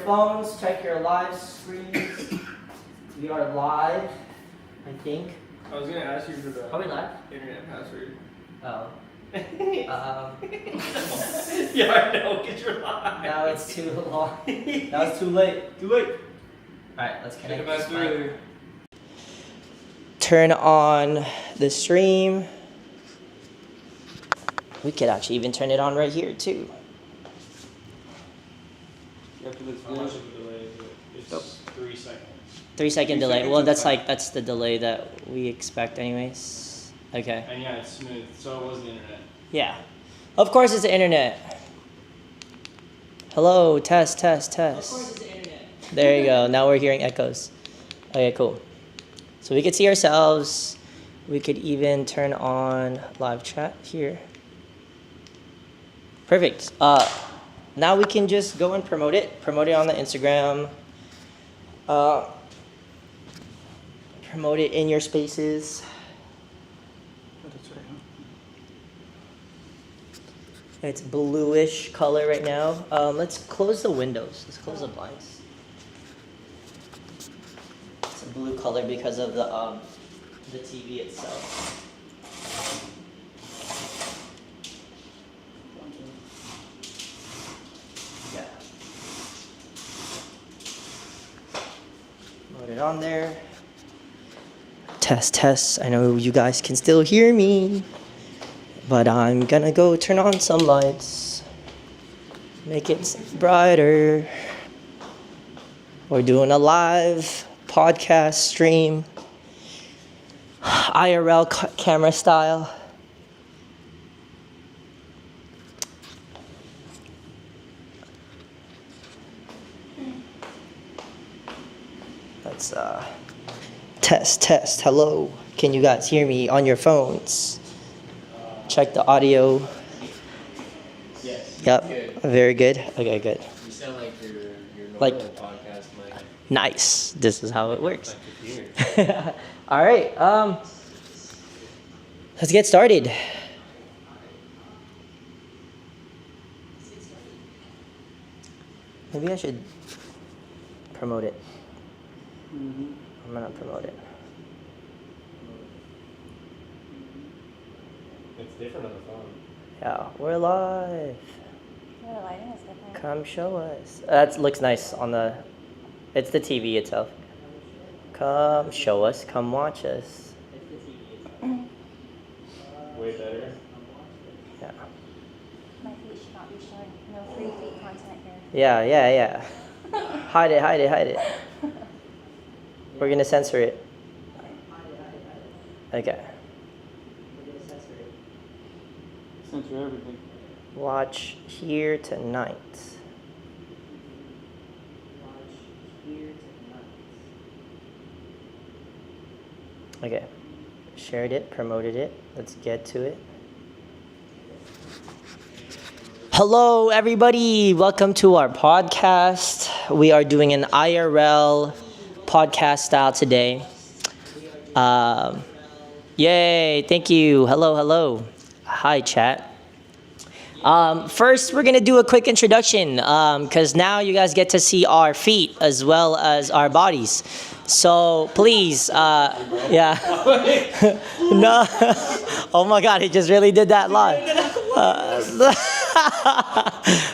phones, check your live screens. We are live, I think. I was gonna ask you for the Are we live? internet password. Oh. Yeah, I know, get your live. Now it's too long. Now it's too late. Too late. Alright, let's Get connect the this password mic. earlier. Turn on the stream. We could actually even turn it on right here too. After this How much of a delay is it? It's Oh. 3 seconds. 3 second 3 delay. seconds Well, is that's fine. that's the delay that we expect anyways. Okay. And yeah, it's smooth. So it was the internet. Yeah. Of course it's the internet. Hello, test, test, test. Of course, it's the internet. There you go. Now we're hearing echoes. Okay, cool. So we could see ourselves. We could even turn on live chat here. Perfect. Now we can just go and promote it. Promote it on the Instagram. Promote it in your spaces. It's bluish color right now. Let's close the windows. Let's close the blinds. It's a blue color because of the TV itself. Yeah. Load it on there. Test, test. I know you guys can still hear me, but I'm gonna go turn on some lights. Make it brighter. We're doing a live podcast stream. IRL camera style. Let's test, test. Hello. Can you guys hear me on your phones? Check the audio. Yes. Yep. Good. Very good. Okay, good. You sound like your normal Like- podcast mic. Nice. This is how it works. Like your All right. Let's get started. Maybe I should promote it. I'm gonna promote it. It's different on the phone. Yeah, we're live. Yeah, the lighting is different. Come show us. That looks nice on the. It's the TV itself. Come show us. Come watch us. Way better. Yeah. My feet should not be showing. No free feet content here. Yeah, yeah, yeah. Hide it, hide it, hide it. We're gonna censor it. Okay. Censor everything. Watch here tonight. Okay. Shared it, promoted it. Let's get to it. Hello, everybody. Welcome to our podcast. We are doing an IRL podcast style today. Yay. Thank you. Hello, hello. Hi, chat. First, we're going to do a quick introduction because now you guys get to see our feet as well as our bodies. So please, yeah. No. Oh my God, he just really did that live.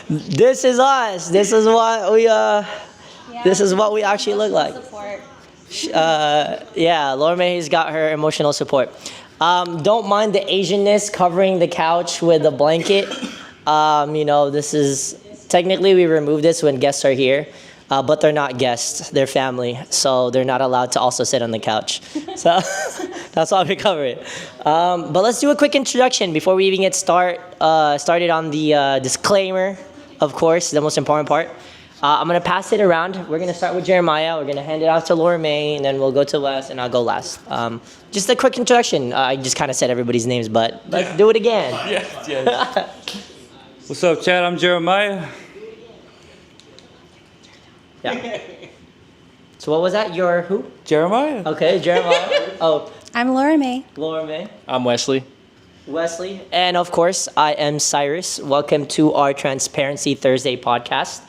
This is us. This is what we, this is what we actually look like. Support. Yeah, Laura May's got her emotional support. Don't mind the Asianness covering the couch with a blanket. You know, this is, technically we remove this when guests are here, but they're not guests, they're family, so they're not allowed to also sit on the couch. So that's why we cover it. But let's do a quick introduction before we even get started on the disclaimer, of course, the most important part. I'm gonna pass it around. We're gonna start with Jeremiah. We're gonna hand it off to Laura May, and then we'll go to Wes, and I'll go last. Just a quick introduction. I just kind of said everybody's names, but let's do it again. Yes, yes. What's up, Chad? I'm Jeremiah. Yeah. So what was that? Your who? Jeremiah. Okay, Jeremiah. Oh, I'm Laura May. Laura May. I'm Wesley. Wesley. And of course, I am Cyrus. Welcome to our Transparency Thursday podcast.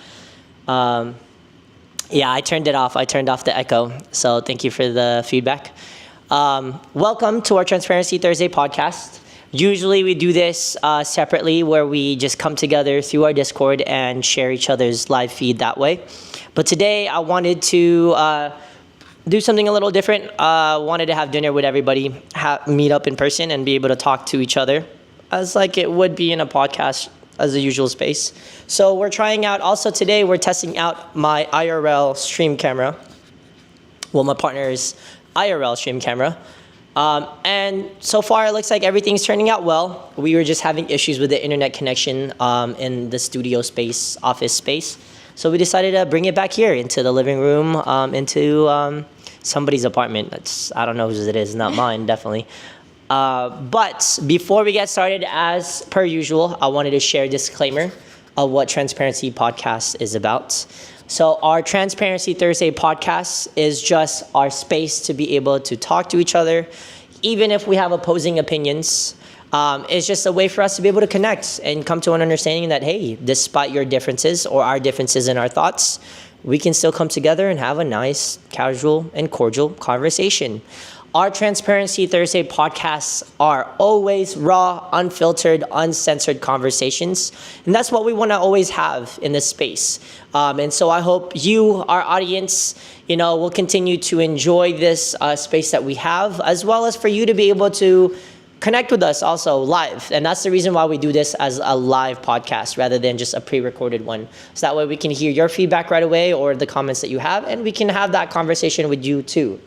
Yeah, I turned it off. I turned off the echo. So thank you for the feedback. Welcome to our Transparency Thursday podcast. Usually we do this separately where we just come together through our Discord and share each other's live feed that way. But today I wanted to do something a little different. Wanted to have dinner with everybody, meet up in person and be able to talk to each other as like it would be in a podcast as the usual space. So we're trying out, also today we're testing out my IRL stream camera. Well, my partner's IRL stream camera. And so far it looks like everything's turning out well. We were just having issues with the internet connection in the studio space, office space. So we decided to bring it back here into the living room, into somebody's apartment. I don't know whose it is, not mine, definitely. But before we get started, as per usual, I wanted to share a disclaimer of what Transparency Podcast is about. So our Transparency Thursday podcast is just our space to be able to talk to each other, even if we have opposing opinions. It's just a way for us to be able to connect and come to an understanding that, hey, despite your differences or our differences in our thoughts, we can still come together and have a nice, casual, and cordial conversation. Our Transparency Thursday podcasts are always raw, unfiltered, uncensored conversations. And that's what we want to always have in this space. And so I hope you, our audience, will continue to enjoy this space that we have, as well as for you to be able to connect with us also live. And that's the reason why we do this as a live podcast rather than just a pre-recorded one. So that way we can hear your feedback right away or the comments that you have, and we can have that conversation with you too.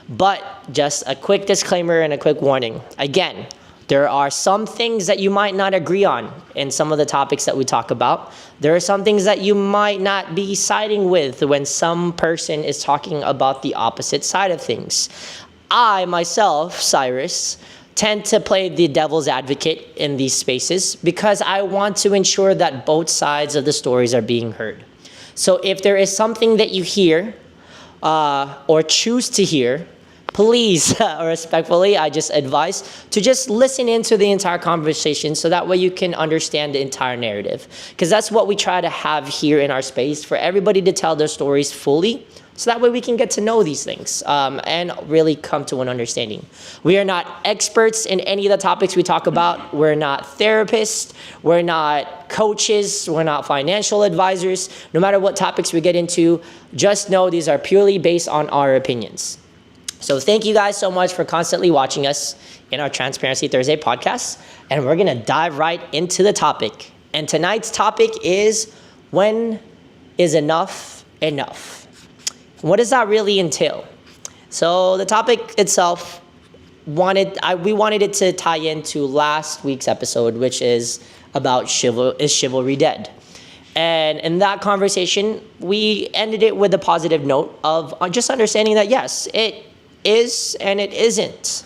But just a quick disclaimer and a quick warning. Again, there are some things that you might not agree on in some of the topics that we talk about. There are some things that you might not be siding with when some person is talking about the opposite side of things. I, myself, Cyrus, tend to play the devil's advocate in these spaces because I want to ensure that both sides of the stories are being heard. So if there is something that you hear or choose to hear, please, respectfully, I just advise to just listen into the entire conversation so that way you can understand the entire narrative. Because that's what we try to have here in our space, for everybody to tell their stories fully, so that way we can get to know these things and really come to an understanding. We are not experts in any of the topics we talk about. We're not therapists. We're not coaches. We're not financial advisors. No matter what topics we get into, just know these are purely based on our opinions. So thank you guys so much for constantly watching us in our Transparency Thursday podcast. And we're going to dive right into the topic. And tonight's topic is, when is enough enough? What does that really entail? So the topic itself, we wanted it to tie into last week's episode, which is about is chivalry dead? And in that conversation, we ended it with a positive note of just understanding that yes, it is and it isn't.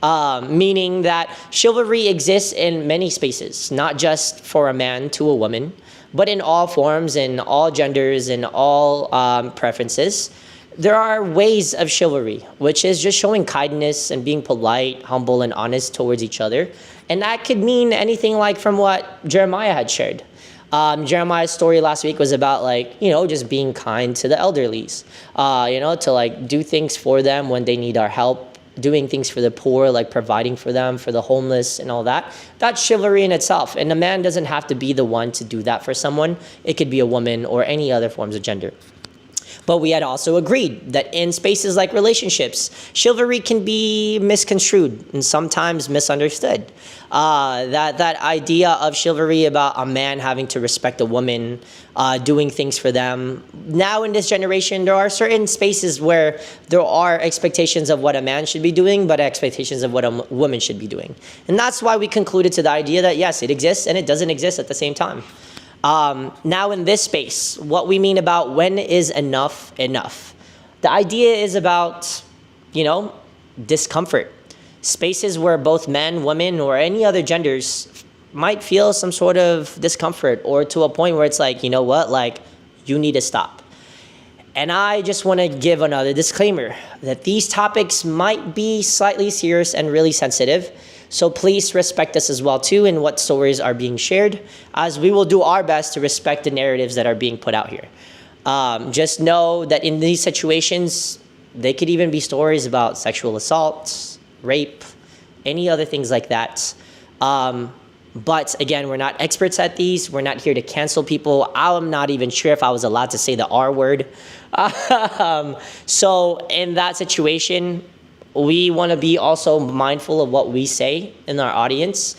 Meaning that chivalry exists in many spaces, not just for a man to a woman, but in all forms, in all genders, in all preferences. There are ways of chivalry, which is just showing kindness and being polite, humble, and honest towards each other. And that could mean anything like from what Jeremiah had shared. Jeremiah's story last week was about just being kind to the elderlies, to do things for them when they need our help, doing things for the poor, like providing for them, for the homeless and all that. That's chivalry in itself. And a man doesn't have to be the one to do that for someone. It could be a woman or any other forms of gender. But we had also agreed that in spaces like relationships, chivalry can be misconstrued and sometimes misunderstood. That idea of chivalry about a man having to respect a woman, doing things for them. Now in this generation, there are certain spaces where there are expectations of what a man should be doing, but expectations of what a woman should be doing. And that's why we concluded to the idea that yes, it exists and it doesn't exist at the same time. Now in this space, what we mean about when is enough enough? The idea is about, discomfort. Spaces where both men, women, or any other genders might feel some sort of discomfort, or to a point where it's like, you need to stop. And I just want to give another disclaimer that these topics might be slightly serious and really sensitive. So please respect us as well too in what stories are being shared, as we will do our best to respect the narratives that are being put out here. Just know that in these situations, they could even be stories about sexual assault, rape, any other things like that. But again, we're not experts at these. We're not here to cancel people. I'm not even sure if I was allowed to say the R word. So in that situation, we want to be also mindful of what we say in our audience,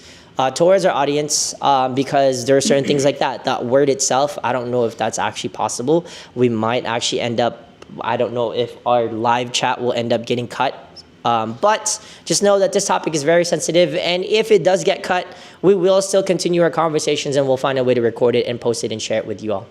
towards our audience, because there are certain things like that. That word itself, I don't know if that's actually possible. We might actually end up, I don't know if our live chat will end up getting cut. But just know that this topic is very sensitive, and if it does get cut, we will still continue our conversations, and we'll find a way to record it and post it and share it with you all.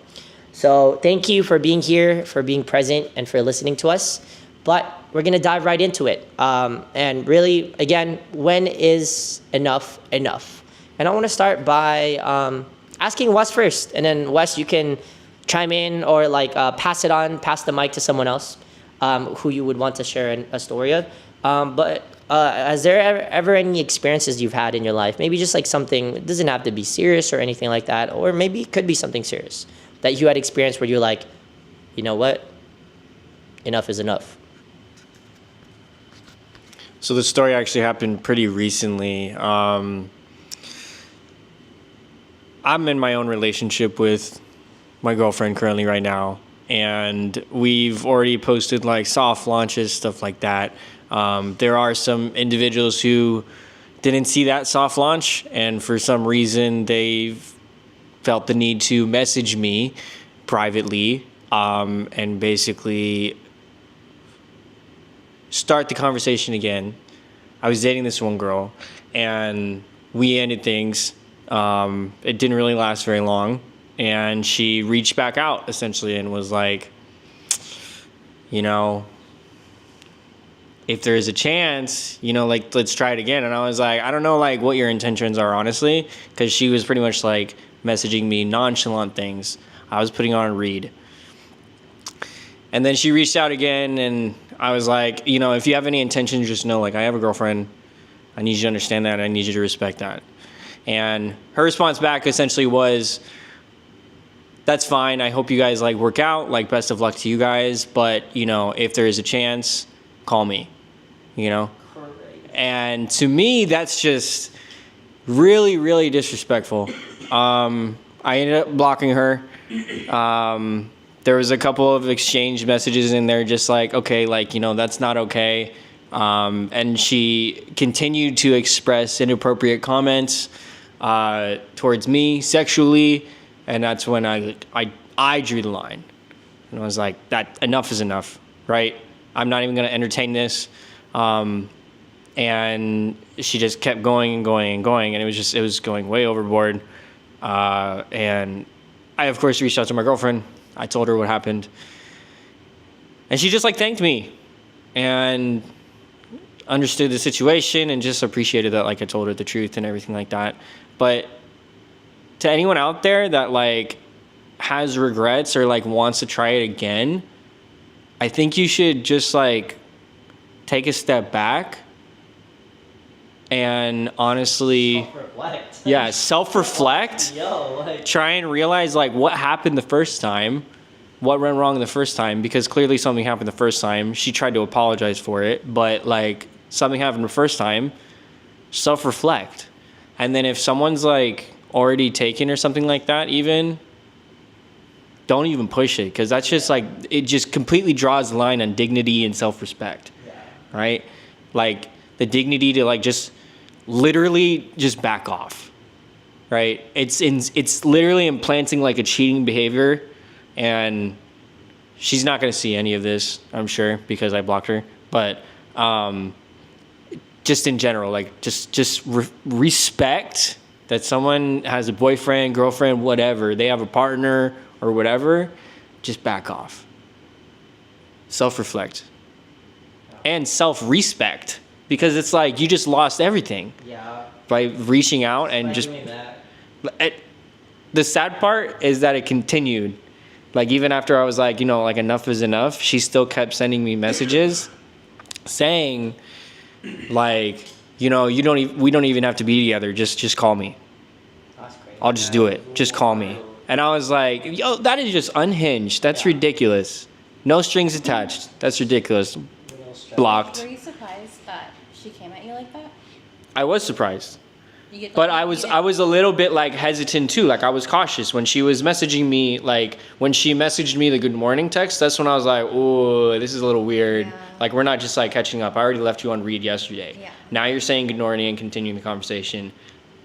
So thank you for being here, for being present, and for listening to us. But we're going to dive right into it. And really, again, when is enough enough? And I want to start by asking Wes first, and then Wes, you can chime in or pass the mic to someone else who you would want to share a story of. But has there ever any experiences you've had in your life? Maybe just like something, it doesn't have to be serious or anything like that, or maybe it could be something serious that you had experienced where you're like, you know what, enough is enough. So the story actually happened pretty recently. I'm in my own relationship with my girlfriend currently right now, and we've already posted like soft launches, stuff like that. There are some individuals who didn't see that soft launch, and for some reason they've felt the need to message me privately and basically start the conversation again. I was dating this one girl, and we ended things. It didn't really last very long, and she reached back out essentially and was like, you know, if there's a chance, you know, like, let's try it again. And I was like, I don't know, like, what your intentions are, honestly, because she was pretty much like messaging me nonchalant things. I was putting on a read. And then she reached out again, and I was like, you know, if you have any intentions, just know, like, I have a girlfriend. I need you to understand that. I need you to respect that. And her response back essentially was, that's fine. I hope you guys, like, work out. Like, best of luck to you guys. But, you know, if there is a chance, call me, you know? And to me, that's just really, really disrespectful. I ended up blocking her. There was a couple of exchange messages in there just like, okay, like, you know, that's not okay. And she continued to express inappropriate comments towards me sexually, and that's when I drew the line. And I was like, that enough is enough, right? I'm not even going to entertain this. And she just kept going and going and going, and it was going way overboard. And I, of course, reached out to my girlfriend. I told her what happened. And she just, like, thanked me and understood the situation and just appreciated that, like, I told her the truth and everything like that. But to anyone out there that, like, has regrets or, like, wants to try it again, I think you should just, like, take a step back and honestly, Self-reflect. yeah, self-reflect. Try and realize, like, what happened the first time, what went wrong the first time, because clearly something happened the first time. She tried to apologize for it, but, like, something happened the first time. Self-reflect. And then if someone's, like, already taken or something like that, even, don't even push it, because that's just, like, it just completely draws the line on dignity and self-respect, right? Like, the dignity to, like, just literally just back off, right? It's literally implanting, like, a cheating behavior, and she's not going to see any of this, I'm sure, because I blocked her. But just in general, like, just respect that someone has a boyfriend, girlfriend, whatever, they have a partner or whatever, just back off. Self-reflect. And self-respect. Because it's like you just lost everything by reaching out and just doing that. The sad part is that it continued. Like, even after I was like, you know, like, enough is enough, she still kept sending me messages saying, like, you know, we don't even have to be together. Just call me. That's crazy. I'll just do it. Just call me. And I was like, yo, that is just unhinged. That's ridiculous. No strings attached. That's ridiculous. Blocked. Were you surprised that she came at you like that? I was surprised. You get But I was a little bit like hesitant too. Like I was cautious when she was messaging me. Like when she messaged me the good morning text, that's when I was like, "Oh, this is a little weird. Yeah. Like we're not just like catching up. I already left you on read yesterday. Yeah. Now you're saying good morning and continuing the conversation.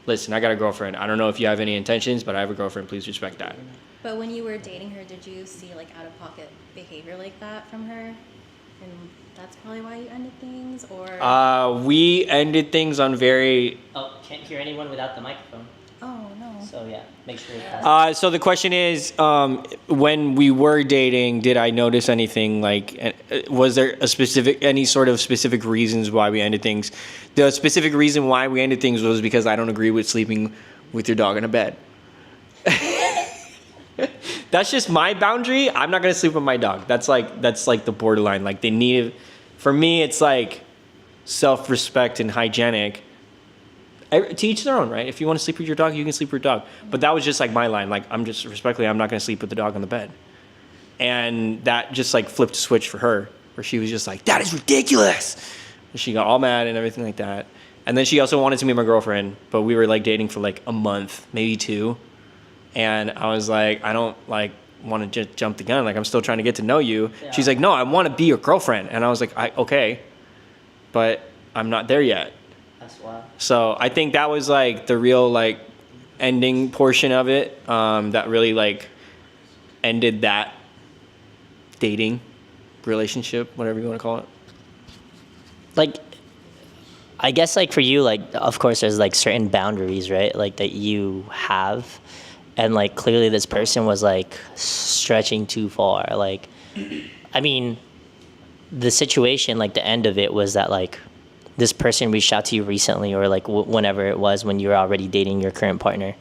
Listen, I got a girlfriend. I don't know if you have any intentions, but I have a girlfriend. Please respect that." But when you were dating her, did you see like out of pocket behavior like that from her? And that's probably why you ended things, or We ended things on very. Oh, can't hear anyone without the microphone. oh no. So yeah, make sure it's So the question is, when we were dating, did I notice anything? Like, was there any sort of specific reasons why we ended things? The specific reason why we ended things was because I don't agree with sleeping with your dog in a bed. That's just my boundary. I'm not gonna sleep with my dog. That's like the borderline. Like they need. For me, it's like self-respect and hygienic. To each their own, right? If you want to sleep with your dog, you can sleep with your dog. But that was just like my line. Like I'm not gonna sleep with the dog on the bed. And that just like flipped a switch for her, where she was just like, "That is ridiculous." And she got all mad and everything like that. And then she also wanted to meet my girlfriend, but we were like dating for like a month, maybe 2. And I was like, I don't like want to just jump the gun. Like I'm still trying to get to know you. Yeah. She's like, no, I want to be your girlfriend. And I was like, okay, but I'm not there yet. that's wild. So I think that was like the real like ending portion of it. That really like ended that dating relationship, whatever you want to call it. Like, I guess like for you, like of course there's like certain boundaries, right? Like that you have. And like clearly this person was like stretching too far. Like, I mean, the situation, like the end of it was that like this person reached out to you recently, or like whenever it was when you were already dating your current partner,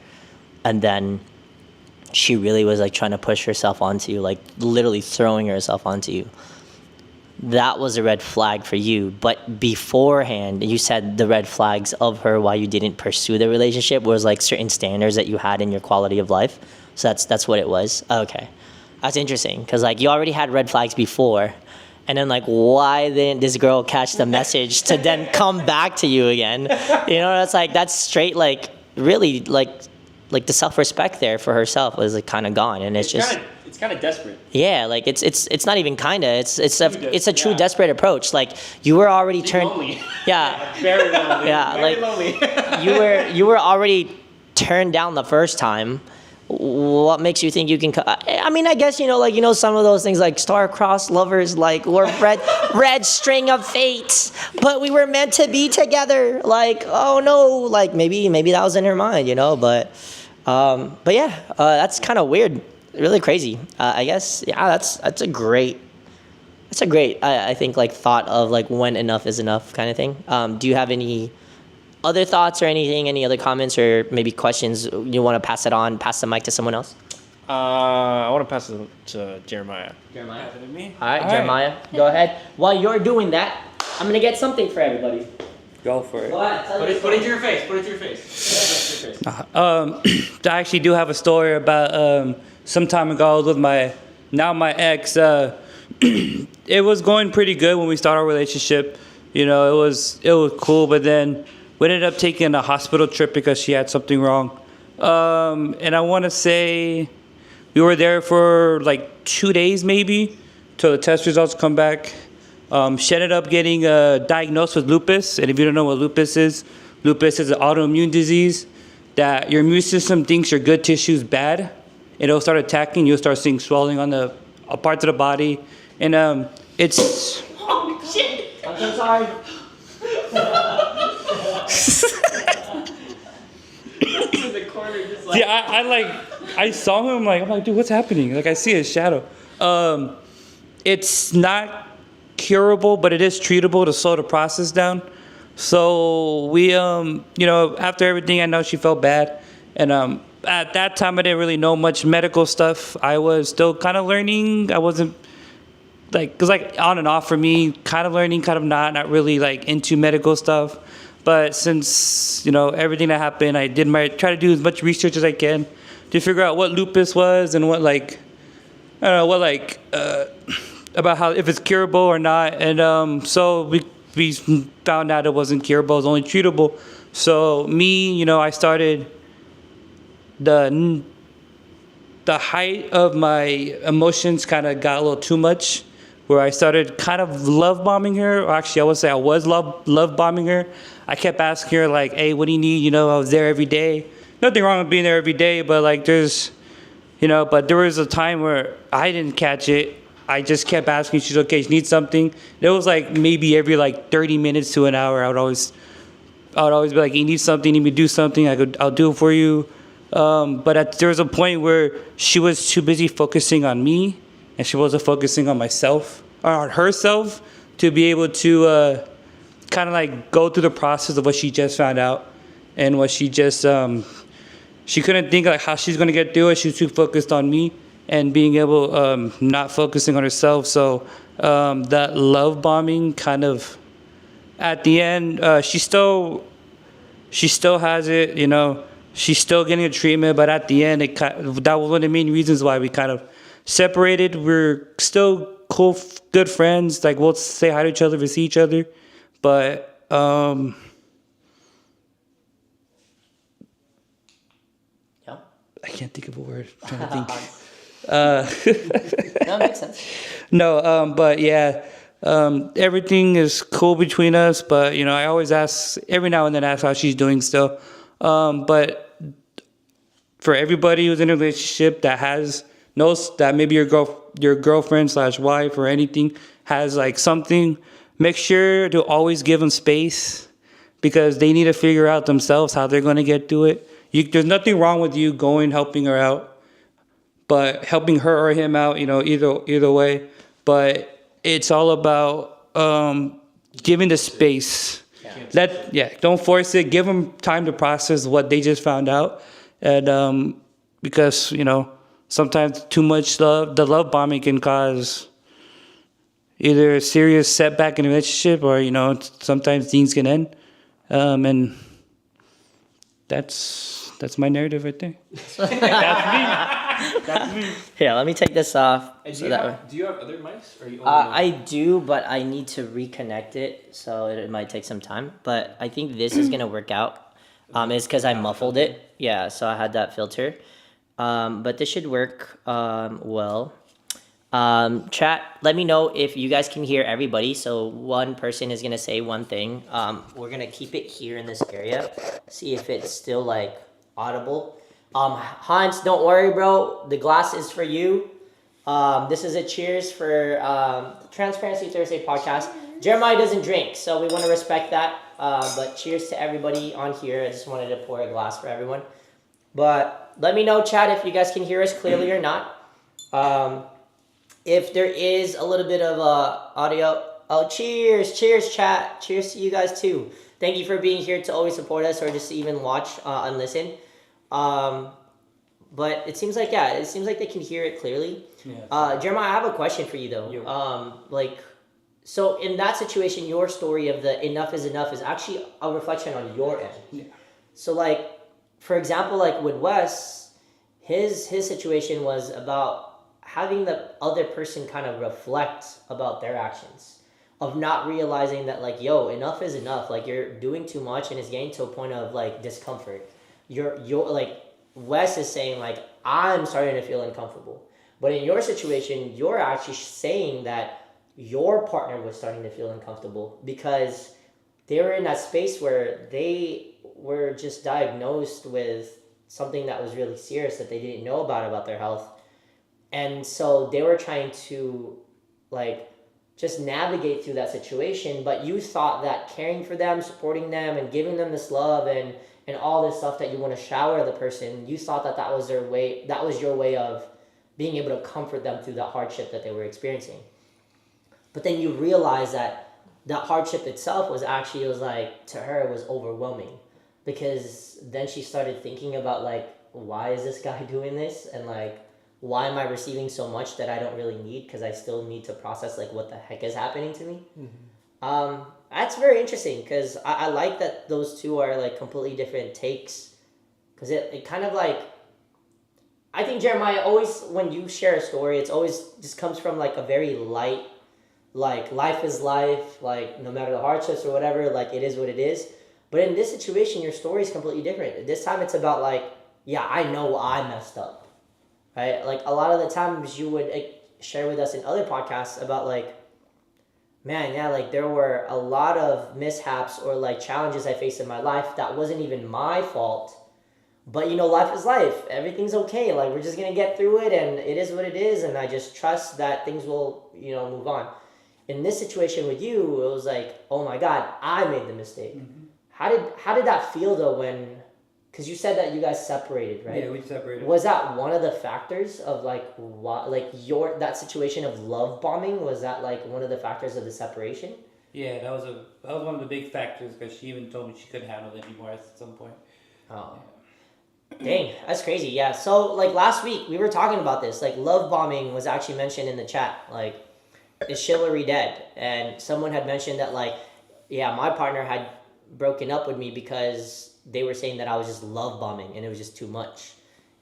and then she really was like trying to push herself onto you, like literally throwing herself onto you. That was a red flag for you. But beforehand, you said the red flags of her why you didn't pursue the relationship was like certain standards that you had in your quality of life. So that's what it was. Okay, that's interesting because like you already had red flags before, and then like why didn't this girl catch the message to then come back to you again? You know, that's straight like really like the self-respect there for herself was like kind of gone, and it's just. It's kind of desperate. Yeah, like it's not even kinda. It's a true desperate approach. Like you were already turned. Lonely. Yeah, Very lonely. yeah. Very Like lonely. you were already turned down the first time. What makes you think you can? I mean, I guess some of those things like star-crossed lovers, like or red string of fate. But we were meant to be together. Like oh no, like maybe that was in her mind, But yeah, that's kind of weird. Really crazy. I guess that's a great I think like thought of like when enough is enough kind of thing. Do you have any other thoughts or anything, any other comments or maybe questions you want to pass the mic to someone else? I want to pass it to Jeremiah. Jeremiah. Me? All right, Jeremiah, go ahead. While you're doing that, I'm gonna get something for everybody. Go for it. Go ahead. Tell Put it to your face. Put it to your face. I actually do have a story about some time ago I was with my ex. It was going pretty good when we started our relationship. It was cool, but then we ended up taking a hospital trip because she had something wrong. And I want to say we were there for like 2 days maybe till the test results come back. She ended up getting diagnosed with lupus. And if you don't know what lupus is an autoimmune disease that your immune system thinks your good tissue is bad. It'll start attacking. You'll start seeing swelling on the parts of the body. And it's... Oh, shit. I'm so sorry. In the corner, just like. Yeah, I saw him, I'm like, dude, what's happening? Like, I see his shadow. It's not curable, but it is treatable to slow the process down. So we, after everything, I know she felt bad. And at that time, I didn't really know much medical stuff. I was still kind of learning. I wasn't, because on and off for me, kind of learning, kind of not really, into medical stuff. But since, everything that happened, I try to do as much research as I can to figure out what lupus was and what like I don't know what like about how if it's curable or not. And so we found out it wasn't curable, it was only treatable. So me, I started the height of my emotions kind of got a little too much, where I started kind of love bombing her. Or actually, I would say I was love bombing her. I kept asking her like, "Hey, what do you need?" I was there every day. Nothing wrong with being there every day, but like there's, but there was a time where I didn't catch it. I just kept asking. She's okay. She needs something. It was like maybe every like 30 minutes to an hour. I would always be like, "You need something? You need me to do something? I'll do it for you." But there was a point where she was too busy focusing on me, and she wasn't focusing on myself or on herself to be able to kind of like go through the process of what she just found out and what she just she couldn't think like how she's gonna get through it. She was too focused on me and being able not focusing on herself. So that love bombing kind of at the end, she still has it. She's still getting a treatment, but at the end, that was one of the main reasons why we kind of separated. We're still cool, good friends. Like we'll say hi to each other if we see each other, but Yeah. I can't think of a word. I'm trying to think. No, it makes sense. No, but yeah, everything is cool between us. But I always ask every now and then how she's doing still. But for everybody who's in a relationship that knows that maybe your girlfriend / wife or anything has like something, make sure to always give them space, because they need to figure out themselves how they're going to get through it. There's nothing wrong with you helping her out, but helping her or him out, either way. But it's all about giving the space. Don't force it. Give them time to process what they just found out, and because sometimes too much love, the love bombing can cause either a serious setback in a relationship, or sometimes things can end, and that's my narrative right there. That's me. Here, let me take this off. And So that way. do you have other mics? Or are you only one? I do, but I need to reconnect it, so it might take some time. But I think this is gonna work out. It's because I muffled it. Yeah, so I had that filter. But this should work well. Chat, let me know if you guys can hear everybody. So one person is gonna say one thing. We're gonna keep it here in this area. See if it's still like audible. Hans, don't worry, bro. The glass is for you. This is a cheers for Transparency Thursday podcast. Jeremiah doesn't drink, so we want to respect that. But cheers to everybody on here. I just wanted to pour a glass for everyone. But let me know, chat, if you guys can hear us clearly or not. If there is a little bit of audio. Oh, cheers, chat. Cheers to you guys too. Thank you for being here to always support us or just to even watch and listen. But it seems like they can hear it clearly. Yeah. Jeremiah, I have a question for you though. So in that situation, your story of the enough is enough is actually a reflection on your end. Yeah. So like, for example, like with Wes, his situation was about having the other person kind of reflect about their actions, of not realizing that like, yo, enough is enough. Like you're doing too much and it's getting to a point of like discomfort. You're like, Wes is saying like, I'm starting to feel uncomfortable. But in your situation, you're actually saying that your partner was starting to feel uncomfortable because they were in that space where they were just diagnosed with something that was really serious that they didn't know about their health. And so they were trying to like just navigate through that situation. But you thought that caring for them, supporting them, and giving them this love and all this stuff that you want to shower the person, you thought that was their way, that was your way of being able to comfort them through the hardship that they were experiencing. But then you realize that hardship itself was like, to her, it was overwhelming, because then she started thinking about like, why is this guy doing this? And like, why am I receiving so much that I don't really need? Because I still need to process like what the heck is happening to me. Mm-hmm. That's very interesting, because I like that those two are like completely different takes, because it kind of like, I think Jeremiah always, when you share a story, it's always just comes from like a very light, like life is life, like no matter the hardships or whatever, like it is what it is. But in this situation, your story is completely different. This time it's about like, yeah, I know I messed up, right? Like a lot of the times you would share with us in other podcasts about like, man, yeah, like there were a lot of mishaps or like challenges I faced in my life that wasn't even my fault. But you know, life is life. Everything's okay. Like we're just gonna get through it, and it is what it is. And I just trust that things will, you know, move on. In this situation with you, it was like, oh my God, I made the mistake. Mm-hmm. How did that feel though when, because you said that you guys separated, right? Yeah, we separated. Was that one of the factors of like what, like that situation of love bombing? Was that like one of the factors of the separation? Yeah, that was one of the big factors because she even told me she couldn't handle it anymore at some point. Oh. Dang, that's crazy. Yeah. So like last week we were talking about this. Like love bombing was actually mentioned in the chat. Like, is chivalry dead? And someone had mentioned that like, yeah, my partner had broken up with me because they were saying that I was just love bombing and it was just too much.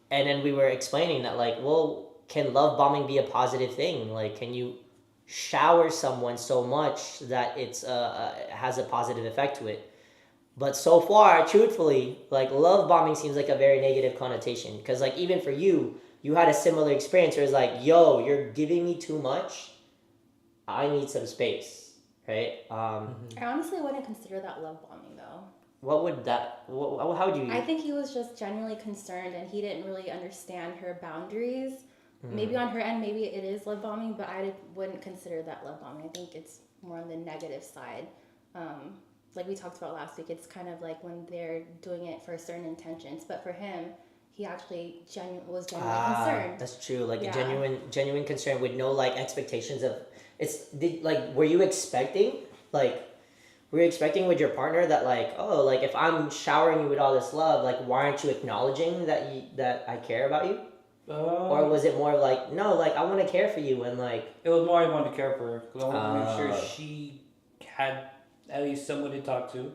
And then we were explaining that like, well, can love bombing be a positive thing? Like, can you shower someone so much that it's has a positive effect to it? But so far, truthfully, like love bombing seems like a very negative connotation. Because like even for you, you had a similar experience where it's like, yo, you're giving me too much. I need some space, right? I honestly wouldn't consider that love bombing though. What would that? How would you? I think he was just genuinely concerned, and he didn't really understand her boundaries. Maybe on her end, maybe it is love bombing, but I wouldn't consider that love bombing. I think it's more on the negative side. Like we talked about last week, it's kind of like when they're doing it for certain intentions. But for him, he actually was genuinely concerned. That's true. Like Yeah. a genuine concern with no like expectations of were you expecting with your partner that like, oh, like if I'm showering you with all this love, like why aren't you acknowledging that I care about you? Or was it more like, no, like I want to care for you and like It was more I wanted to care for her because I wanted to make sure she had at least someone to talk to.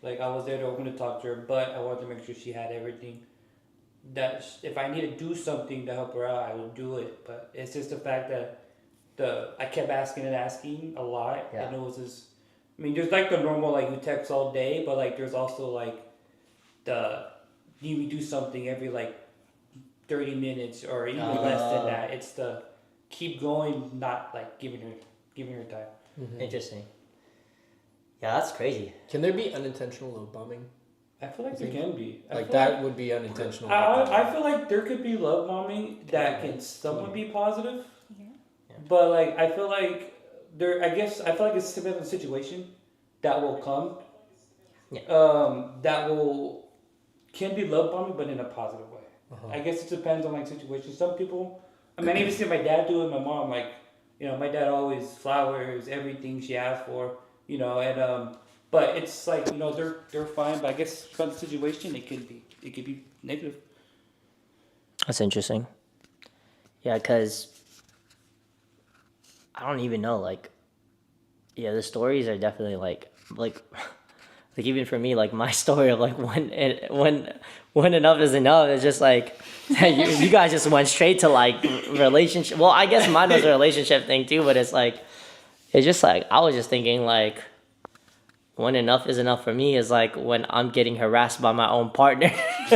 Like I was there to open to talk to her, but I wanted to make sure she had everything. That if I need to do something to help her out, I will do it. But it's just the fact that I kept asking a lot, Yeah. and it was just. I mean, there's like the normal like who texts all day, but like there's also like the need we do something every like 30 minutes or even less than that. It's the keep going, not like giving her time. Interesting. Yeah, that's crazy. Can there be unintentional love bombing? I feel like there can be. I Like feel that would be unintentional. love bombing. I feel like there could be love bombing that can somewhat be positive, Yeah. but like I feel like I feel like it's depends on the situation that will come. Yeah. That can be love bombing, but in a positive way. I guess it depends on like situations. Some people, I mean, I even see my dad do it. My mom, like, you know, my dad always flowers everything she asks for, you know, and but it's like, you know, they're fine. But I guess from the situation, it could be negative. That's interesting. Yeah, because I don't even know. Like, yeah, the stories are definitely like even for me, like my story of like when enough is enough. It's just like you guys just went straight to like relationship. Well, I guess mine was a relationship thing too, but it's just like I was just thinking like when enough is enough for me is like when I'm getting harassed by my own partner.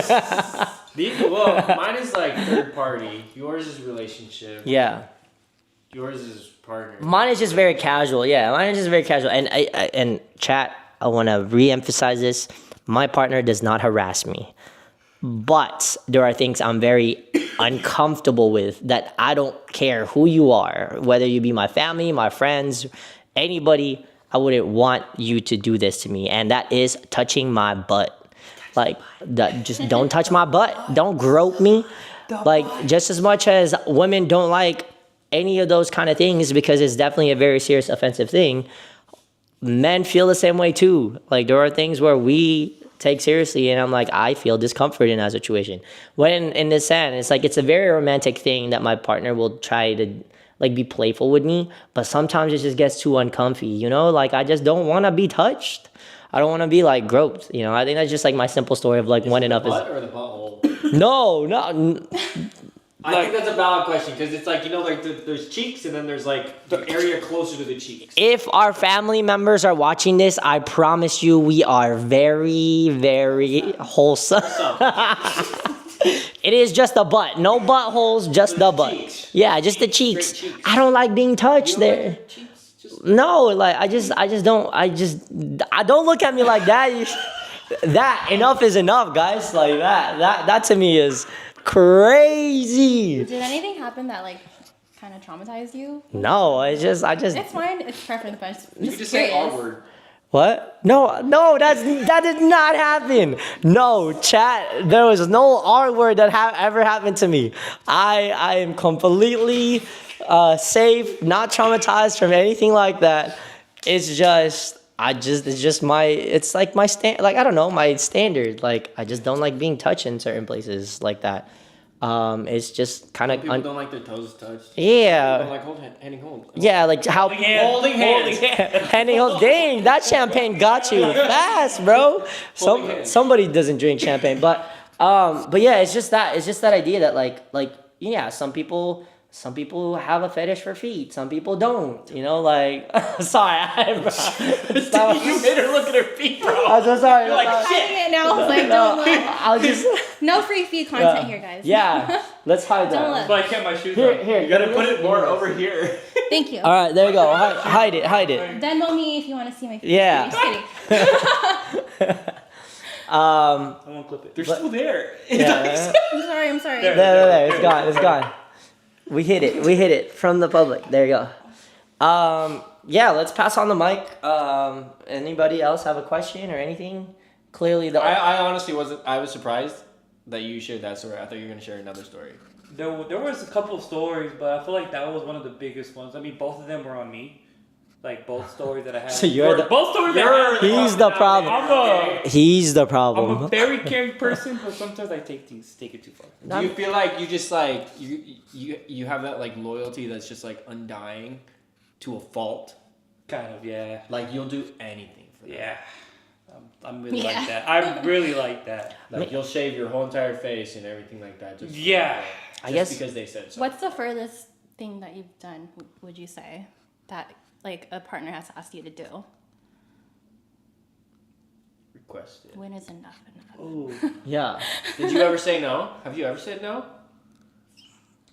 Well, mine is like third party. Yours is relationship. Yeah. Yours is partner. Mine is just very casual. Yeah, mine is just very casual. And and chat, I want to re-emphasize this. My partner does not harass me. But there are things I'm very uncomfortable with that I don't care who you are, whether you be my family, my friends, anybody, I wouldn't want you to do this to me. And that is touching my butt. Like, just don't touch my butt. Don't grope me. Like, just as much as women don't like any of those kind of things because it's definitely a very serious offensive thing, men feel the same way too. Like, there are things where we take seriously and I'm like, I feel discomfort in that situation. When in this sense, it's like it's a very romantic thing that my partner will try to like be playful with me, but sometimes it just gets too uncomfy, you know? Like, I just don't want to be touched. I don't want to be like groped, you know? I think that's just like my simple story of like when enough is. Butt or the butthole? No, I think that's a valid question because it's like, you know, like there's cheeks and then there's like the area closer to the cheeks. If our family members are watching this, I promise you we are very, very wholesome. It is just the butt. No buttholes, just the butt. cheeks. Yeah, just the cheeks. Straight cheeks. I don't like being touched there. Like cheeks, just No, like I don't look at me like that. That enough is enough, guys. Like that to me is crazy. Did anything happen that like kind of traumatized you? No, I just It's fine. It's preference, but you just just say curious. R word. what? No, that did not happen. No, chat. There was no R word that ever happened to me. I am completely safe, not traumatized from anything like that. It's like my like I don't know, my standard. Like I just don't like being touched in certain places like that. It's just kind of People don't like their toes touched. yeah. Don't like handing hold. Yeah, like how Holding hands. handing hold. Dang, that champagne got you fast, bro. hands. Somebody doesn't drink champagne, but yeah, it's just that idea that like yeah, some people have a fetish for feet. Some people don't. You know, like sorry, You made her look at her feet, bro. I'm so sorry. like, I'm sorry. Hiding it now. I was like, No, don't look. I was just No free feed content here, guys. yeah. Let's hide Don't that. look. But I kept my shoes Here, on. here. You gotta put it more over here. Thank you. All right, there you go. Hide it. Venmo me if you want to see my feet. Yeah. Just kidding. I won't clip it. They're still there. Yeah. I'm sorry. There. It's gone. We hit it from the public. There you go. Yeah, let's pass on the mic. Anybody else have a question or anything? Clearly, I honestly wasn't. I was surprised that you shared that story. I thought you were gonna share another story. There was a couple of stories, but I feel like that was one of the biggest ones. I mean, both of them were on me. Like both stories that I had. So you're the- both stories that I had. He's the problem. He's the I'm a problem. very caring person, but sometimes I take it too far. Do you feel like you just like you have that like loyalty that's just like undying to a fault? Kind of, yeah. Like you'll do anything for that. Yeah. I'm really Yeah. like that. I really like that. Like you'll shave your whole entire face and everything like that. Just Yeah. I guess- because they said so. What's the furthest thing that you've done? Would you say that like a partner has asked you to do? Requested. When is enough enough? Ooh. Yeah. Did you ever say no? Have you ever said no?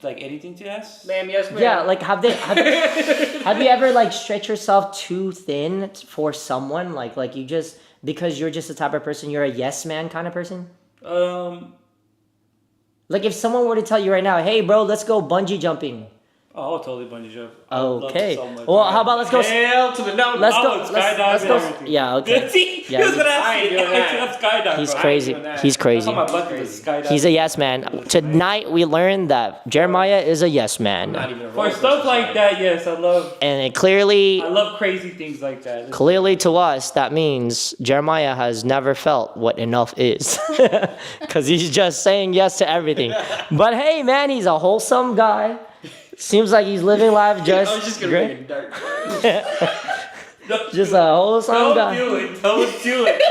Like anything to ask? Ma'am, yes, ma'am. Yeah, like have you ever like stretched yourself too thin for someone? Like you just because you're just the type of person you're a yes man kind of person? Like if someone were to tell you right now, hey bro, let's go bungee jumping. Oh, I'll totally bungee jump. I love it Okay. so much. Well, how about let's go Hell to the no. let's I go would let's skydive and go everything. yeah, okay. See? Yeah, He was gonna I ask ain't me. doing that. I'm skydive, He's bro. crazy. doing that. He's crazy. That's on my bucket list, skydive. He's a yes man. Tonight we learned that Jeremiah is a yes man. Not even a For roller stuff coaster like side. that, yes, I love And clearly crazy things like that. Clearly to us, that means Jeremiah has never felt what enough is. Because he's just saying yes to everything. But hey, man, he's a wholesome guy. Seems like he's living life I was just just gonna great. make it dark. Just a wholesome Don't guy. do it. Don't do it. Do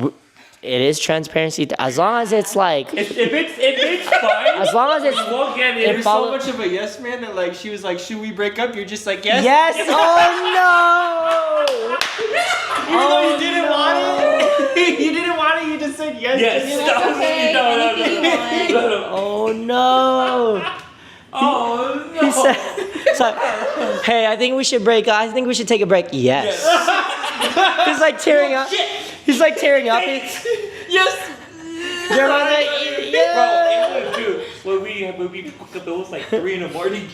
it. It is transparency. As long as it's like, If it's fine, as long as it's, we won't get it it. You're follow- so much of a yes man that like she was like, should we break up? You're just like yes. yes, oh no! Even though you didn't want it. You didn't want it. You just said yes. Yes. Just That's okay. Anything you want. Oh no! Oh no. He said, it's like, hey, I think we should break up. I think we should take a break. Yes. He's like tearing up. He's like tearing up. yes. Jeremiah's like, yeah. Bro, dude, when we woke up, it was like 3 in the morning.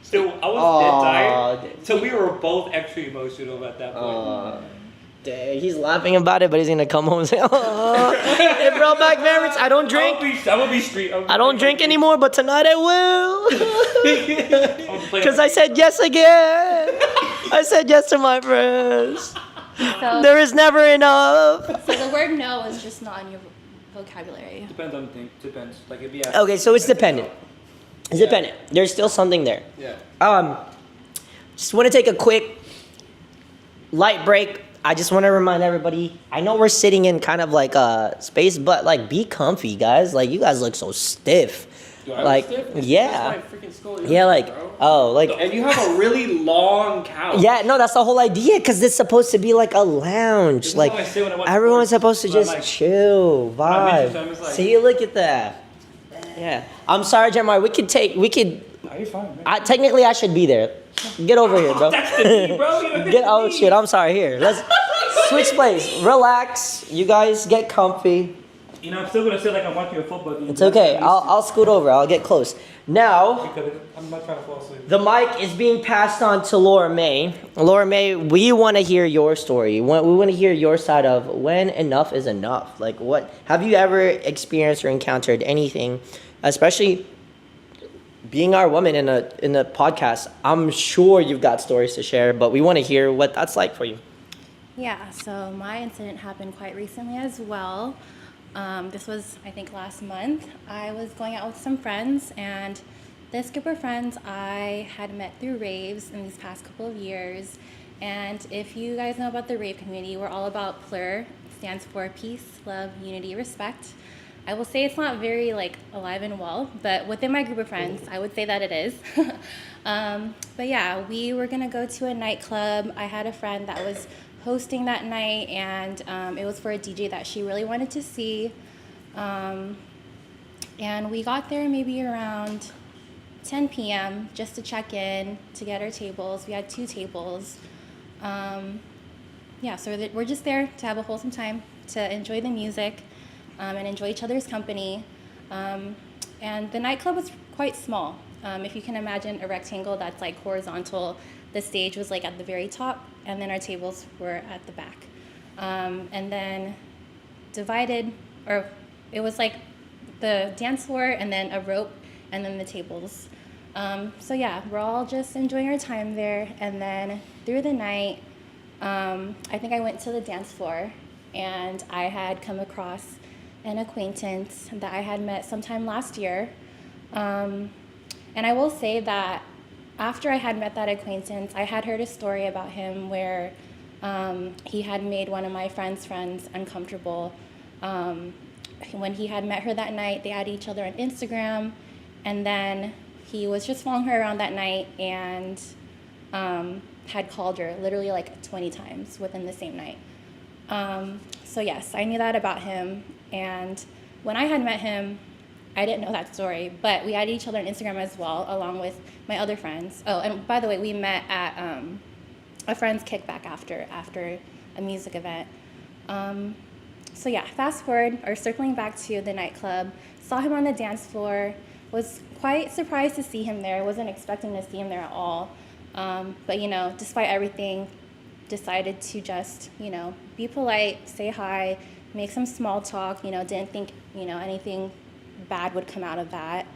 So I was Aw, dead tired. So we were both extra emotional at that point. Dang, he's laughing about it, but he's gonna come home and say, "Oh, it brought back memories. I don't drink. I will be street. I don't drink anymore, but tonight I will." Because I said yes again. I said yes to my friends. So, There is never enough. so the word no is just not in your vocabulary. Depends on the thing. Depends. Like it'd be. Okay, so it's dependent. It's dependent. There's still something there. Yeah. Just want to take a quick light break. I just want to remind everybody. I know we're sitting in kind of like a space, but like be comfy, guys. Like you guys look so stiff. Like yeah, yeah. Like oh, like And you have a really long couch. yeah. No, that's the whole idea because it's supposed to be like a lounge. is Like how I sit when I watch everyone's sports. supposed to But I'm just like- chill, I'm vibe. interested, I'm just like- See, look at that. Yeah. I'm sorry, Jeremiah. We could. Are you fine, man? Technically, I should be there. Get over here, bro. That's the knee, bro. You don't Get, oh shit, I'm sorry. Here, let's switch place. Relax. You guys get comfy. You know, I'm still gonna sit like I'm watching a football game. It's okay. I'll scoot over. I'll get close. Now, I'm not trying to fall asleep. the mic is being passed on to Laura May. Laura May, we want to hear your story. We want to hear your side of when enough is enough. Like, what have you ever experienced or encountered anything, especially being our woman in a podcast? I'm sure you've got stories to share, but we want to hear what that's like for you. Yeah, so my incident happened quite recently as well. This was, I think, last month. I was going out with some friends, and this group of friends I had met through raves in these past couple of years. And if you guys know about the rave community, we're all about PLUR. It stands for Peace, Love, Unity, Respect. I will say it's not very like alive and well, but within my group of friends, I would say that it is. But yeah, we were gonna go to a nightclub. I had a friend that was hosting that night, and it was for a DJ that she really wanted to see. And we got there maybe around 10 p.m. just to check in, to get our tables. We had 2 tables. Yeah, so we're just there to have a wholesome time, to enjoy the music, and enjoy each other's company. And the nightclub was quite small. If you can imagine a rectangle that's like horizontal, the stage was like at the very top, and then our tables were at the back. And then divided, or it was like the dance floor and then a rope and then the tables. So yeah, we're all just enjoying our time there. And then through the night, I think I went to the dance floor, and I had come across an acquaintance that I had met sometime last year. And I will say that after I had met that acquaintance, I had heard a story about him where he had made one of my friends' friends uncomfortable. When he had met her that night, they had each other on Instagram, and then he was just following her around that night and had called her literally like 20 times within the same night. So yes, I knew that about him, and when I had met him, I didn't know that story, but we had each other on Instagram as well, along with my other friends. Oh, and by the way, we met at a friend's kickback after a music event. So yeah, fast forward, or circling back to the nightclub, saw him on the dance floor, was quite surprised to see him there. I wasn't expecting to see him there at all. But you know, despite everything, decided to just, you know, be polite, say hi, make some small talk, you know, didn't think, you know, anything bad would come out of that.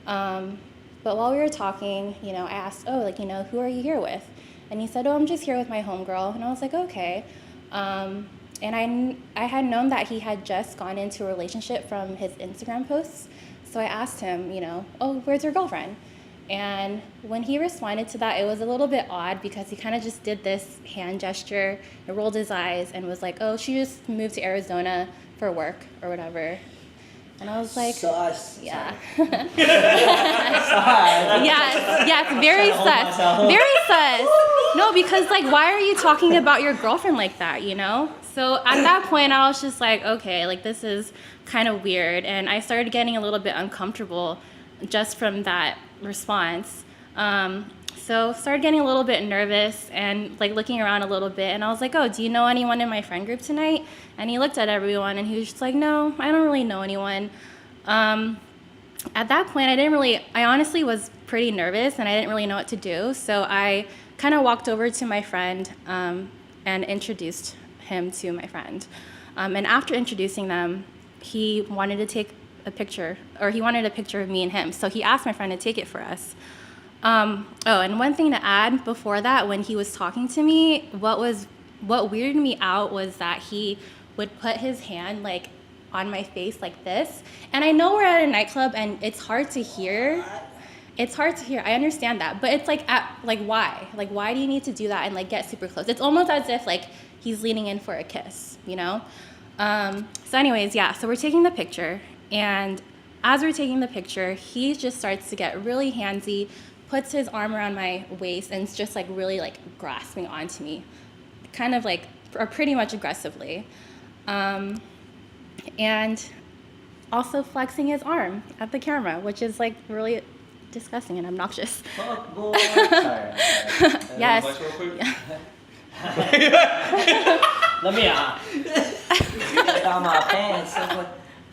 But while we were talking, you know, I asked, oh, like, you know, who are you here with? And he said, oh, I'm just here with my homegirl. And I was like, okay. And I had known that he had just gone into a relationship from his Instagram posts. So I asked him, you know, oh, where's your girlfriend? And when he responded to that, it was a little bit odd because he kind of just did this hand gesture and rolled his eyes and was like, oh, she just moved to Arizona for work or whatever. And I was like, Sus. yeah. Yes, very sus. Very sus. No, because like, why are you talking about your girlfriend like that, you know? So at that point, I was just like, okay, like this is kind of weird. And I started getting a little bit uncomfortable just from that response. So started getting a little bit nervous and like looking around a little bit, and I was like, oh, do you know anyone in my friend group tonight? And he looked at everyone and he was just like, no, I don't really know anyone. At that point, I honestly was pretty nervous and I didn't really know what to do. So I kind of walked over to my friend and introduced him to my friend. And after introducing them, he wanted to take a picture, or he wanted a picture of me and him. So he asked my friend to take it for us. Oh, and one thing to add before that, when he was talking to me, what weirded me out was that he would put his hand like on my face like this. And I know we're at a nightclub and it's hard to hear. it's hard to hear. I understand that, but it's like, why? Like, why do you need to do that and like get super close? It's almost as if like he's leaning in for a kiss, you know? So anyways, yeah, so we're taking the picture, and as we're taking the picture, he just starts to get really handsy, puts his arm around my waist, and it's just like really like grasping onto me, kind of like, or pretty much aggressively. And also flexing his arm at the camera, which is like really disgusting and obnoxious. Fuck boy. Sorry. Yes. Let me down my pants.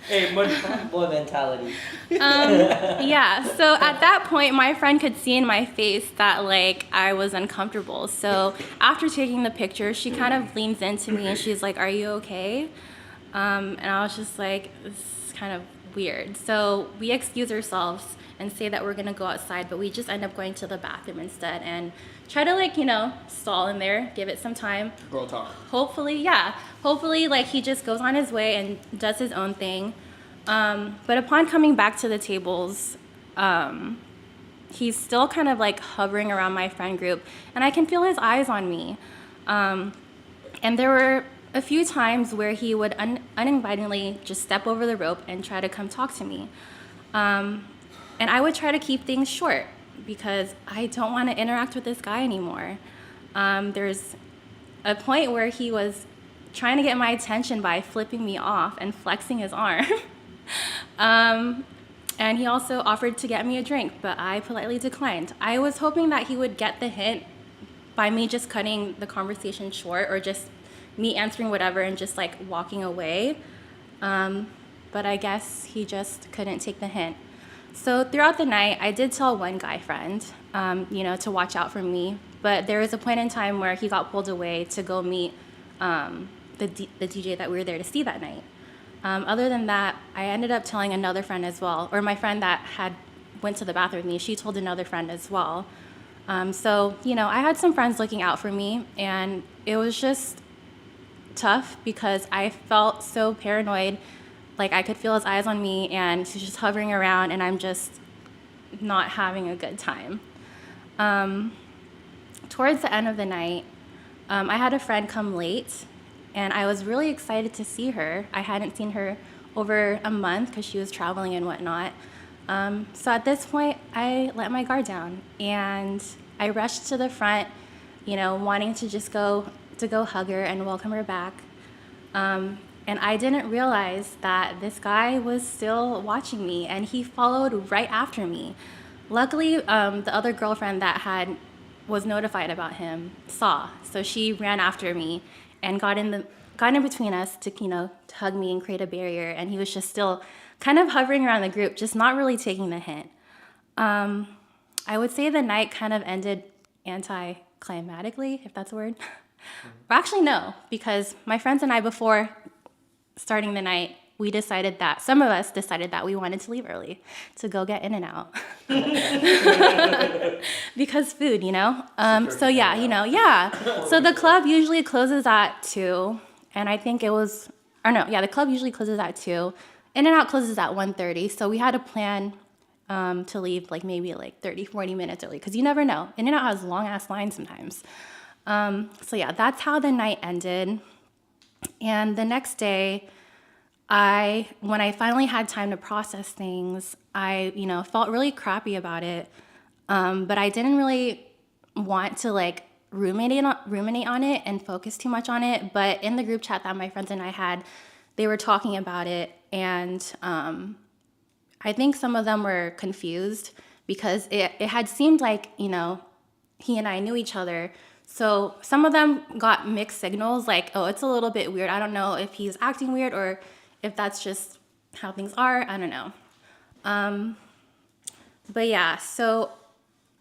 Hey, money. Fuck boy mentality. Yeah, so at that point, my friend could see in my face that like I was uncomfortable. So after taking the picture, she kind of leans into me and she's like, "Are you okay?" And I was just like, "This is kind of weird." So we excuse ourselves and say that we're gonna go outside, but we just end up going to the bathroom instead and try to like, stall in there, give it some time. Girl talk. Hopefully like he just goes on his way and does his own thing. But upon coming back to the tables, he's still kind of like hovering around my friend group, and I can feel his eyes on me. And there were a few times where he would uninvitingly just step over the rope and try to come talk to me. And I would try to keep things short because I don't want to interact with this guy anymore. There's a point where he was trying to get my attention by flipping me off and flexing his arm. And he also offered to get me a drink, but I politely declined. I was hoping that he would get the hint by me just cutting the conversation short, or just me answering whatever and just like walking away. But I guess he just couldn't take the hint. So throughout the night, I did tell one guy friend, to watch out for me. But there was a point in time where he got pulled away to go meet the DJ that we were there to see that night. Other than that, I ended up telling another friend as well, or my friend that had went to the bathroom with me, she told another friend as well. So, I had some friends looking out for me, and it was just tough because I felt so paranoid. Like I could feel his eyes on me, and he's just hovering around, and I'm just not having a good time. Towards the end of the night, I had a friend come late, and I was really excited to see her. I hadn't seen her over a month because she was traveling and whatnot. So at this point, I let my guard down, and I rushed to the front, wanting to just go hug her and welcome her back. And I didn't realize that this guy was still watching me, and he followed right after me. Luckily, the other girlfriend that was notified about him saw, so she ran after me and got in between us to hug me and create a barrier. And he was just still kind of hovering around the group, just not really taking the hint. I would say the night kind of ended anticlimactically, if that's a word. Or actually, no, because my friends and I, before starting the night, some of us decided that we wanted to leave early to go get In-N-Out. Because food, So yeah. So the club usually closes at 2, and I think the club usually closes at 2. In-N-Out closes at 1:30, so we had a plan to leave maybe 30, 40 minutes early, because you never know. In-N-Out has long-ass lines sometimes. So yeah, that's how the night ended. And the next day, when I finally had time to process things, I, felt really crappy about it. But I didn't really want to ruminate on it and focus too much on it. But in the group chat that my friends and I had, they were talking about it. And I think some of them were confused because it had seemed like, he and I knew each other. So some of them got mixed signals, oh, it's a little bit weird. I don't know if he's acting weird or if that's just how things are. I don't know. But yeah, so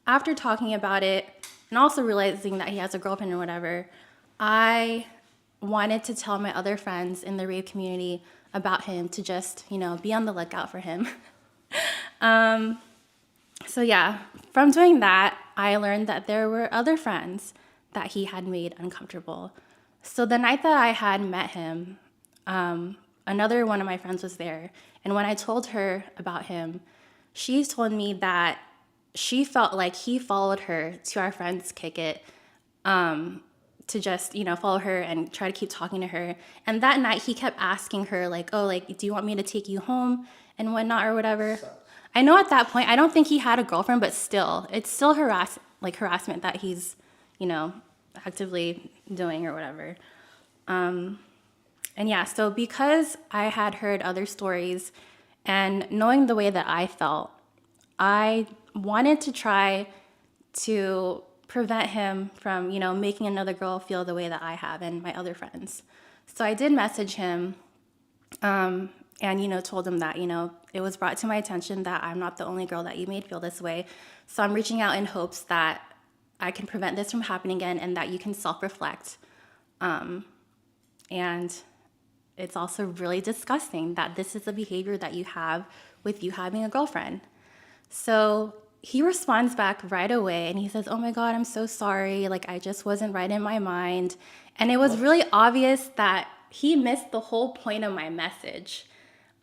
after talking about it and also realizing that he has a girlfriend or whatever, I wanted to tell my other friends in the rave community about him to just, be on the lookout for him. So yeah, from doing that, I learned that there were other friends that he had made uncomfortable. So the night that I had met him, another one of my friends was there. And when I told her about him, she told me that she felt like he followed her to our friends kick it, to just, follow her and try to keep talking to her. And that night he kept asking her like, oh, like, do you want me to take you home and whatnot or whatever. I know at that point, I don't think he had a girlfriend, but still, it's still harassment that he's, actively doing or whatever. And yeah, so because I had heard other stories and knowing the way that I felt, I wanted to try to prevent him from, making another girl feel the way that I have and my other friends. So I did message him, and, told him that, it was brought to my attention that I'm not the only girl that you made feel this way. So I'm reaching out in hopes that I can prevent this from happening again and that you can self-reflect. And it's also really disgusting that this is the behavior that you have with you having a girlfriend. So he responds back right away and he says, oh my God, I'm so sorry. Like, I just wasn't right in my mind. And it was really obvious that he missed the whole point of my message.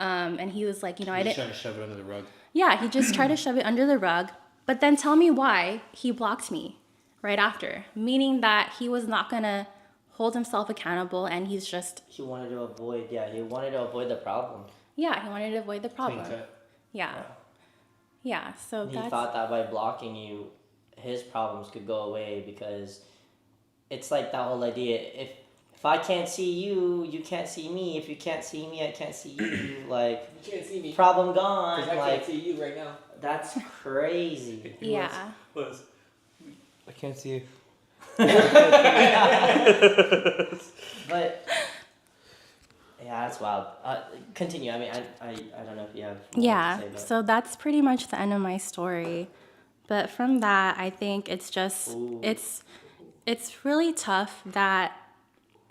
And he was like, I didn't. Trying to shove it under the rug. Yeah, he just tried to shove it under the rug. But then tell me why he blocked me right after, meaning that he was not going to hold himself accountable and he's just. He wanted to avoid the problem. Yeah, he wanted to avoid the problem. Clean cut. Yeah. Yeah, so He that's. thought that by blocking you, his problems could go away because it's like that whole idea. If I can't see you, you can't see me. If you can't see me, I can't see you. Like, You can't see me. problem gone. Because I Like, can't see you right now. that's crazy. Yeah. I can't see you. But yeah, that's wild. Continue. I mean, I don't know if you have more Yeah, to say, but so that's pretty much the end of my story. But from that, I think it's just Ooh. it's really tough that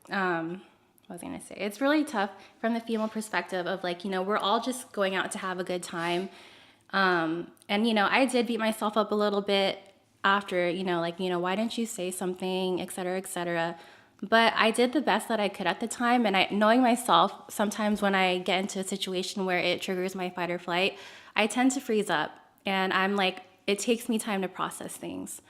what was I gonna say? It's really tough from the female perspective of like, we're all just going out to have a good time. And I did beat myself up a little bit after, why didn't you say something, et cetera, et cetera. But I did the best that I could at the time. And knowing myself, sometimes when I get into a situation where it triggers my fight or flight, I tend to freeze up. And I'm like, it takes me time to process things.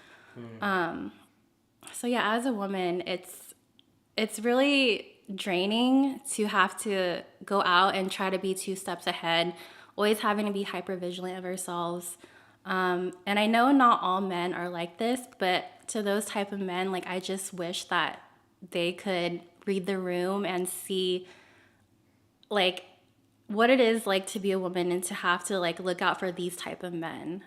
So yeah, as a woman, it's really draining to have to go out and try to be 2 steps ahead, always having to be hyper vigilant of ourselves. And I know not all men are like this, but to those type of men, like, I just wish that they could read the room and see like what it is like to be a woman and to have to like look out for these type of men.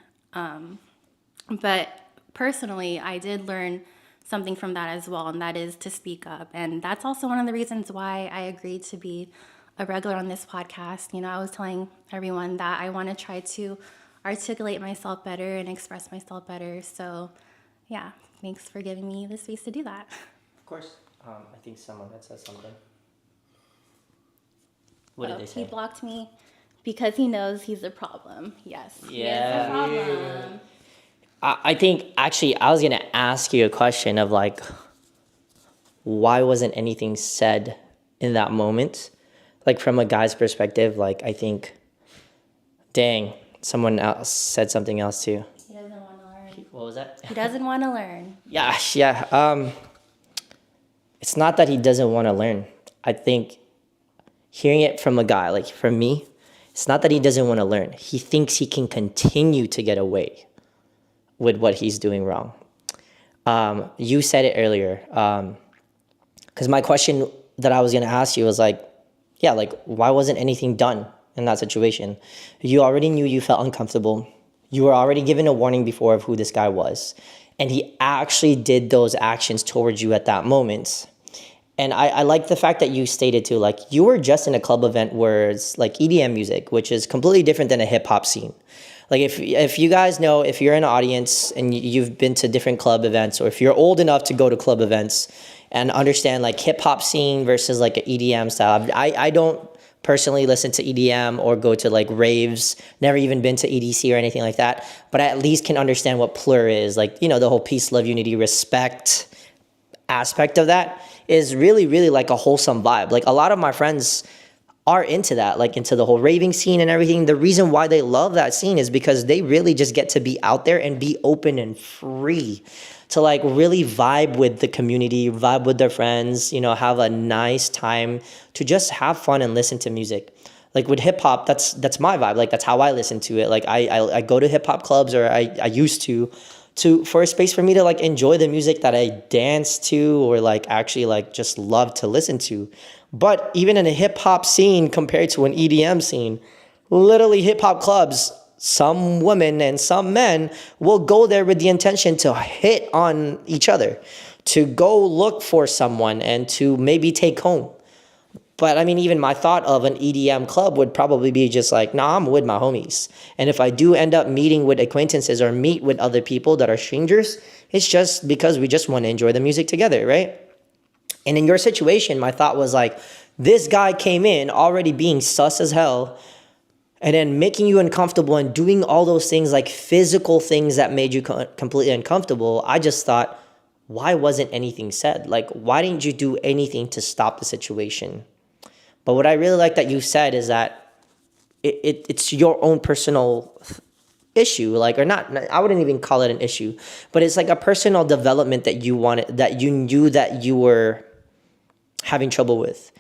But personally, I did learn something from that as well, and that is to speak up. And that's also one of the reasons why I agreed to be a regular on this podcast. I was telling everyone that I want to try to articulate myself better and express myself better. So yeah, thanks for giving me the space to do that. of course, I think someone had said something. What did they say? He blocked me because he knows he's a problem. Yes. He is Yeah. a problem. I think actually I was gonna ask you a question of like, why wasn't anything said in that moment? Like from a guy's perspective, like I think, dang, someone else said something else too. He doesn't want to learn. What was that? He doesn't want to learn. Yeah. It's not that he doesn't want to learn. I think hearing it from a guy, like from me, it's not that he doesn't want to learn. He thinks he can continue to get away with what he's doing wrong. You said it earlier. Because my question that I was going to ask you was like, yeah, like, why wasn't anything done in that situation? You already knew you felt uncomfortable. You were already given a warning before of who this guy was. And he actually did those actions towards you at that moment. And I like the fact that you stated too, like you were just in a club event where it's like EDM music, which is completely different than a hip hop scene. Like if you guys know, if you're in an audience and you've been to different club events, or if you're old enough to go to club events and understand like hip hop scene versus like an EDM style. I don't personally listen to EDM or go to like raves, never even been to EDC or anything like that, but I at least can understand what plur is. Like, the whole peace, love, unity, respect aspect of that is really, really like a wholesome vibe. Like a lot of my friends are into that, like into the whole raving scene and everything. The reason why they love that scene is because they really just get to be out there and be open and free to like really vibe with the community, vibe with their friends, you know, have a nice time to just have fun and listen to music. Like with hip hop, that's my vibe. Like that's how I listen to it. Like I go to hip hop clubs, or I used to for a space for me to like enjoy the music that I dance to, or like actually like just love to listen to. But even in a hip hop scene compared to an EDM scene, literally hip hop clubs, some women and some men will go there with the intention to hit on each other, to go look for someone and to maybe take home. But I mean, even my thought of an EDM club would probably be just like, nah, I'm with my homies. And if I do end up meeting with acquaintances or meet with other people that are strangers, it's just because we just want to enjoy the music together, right? And in your situation, my thought was like, this guy came in already being sus as hell, and then making you uncomfortable and doing all those things, like physical things that made you completely uncomfortable. I just thought, why wasn't anything said? Like, why didn't you do anything to stop the situation? But what I really like that you said is that it's your own personal issue, like, or not, I wouldn't even call it an issue, but it's like a personal development that you wanted, that you knew that you were having trouble with.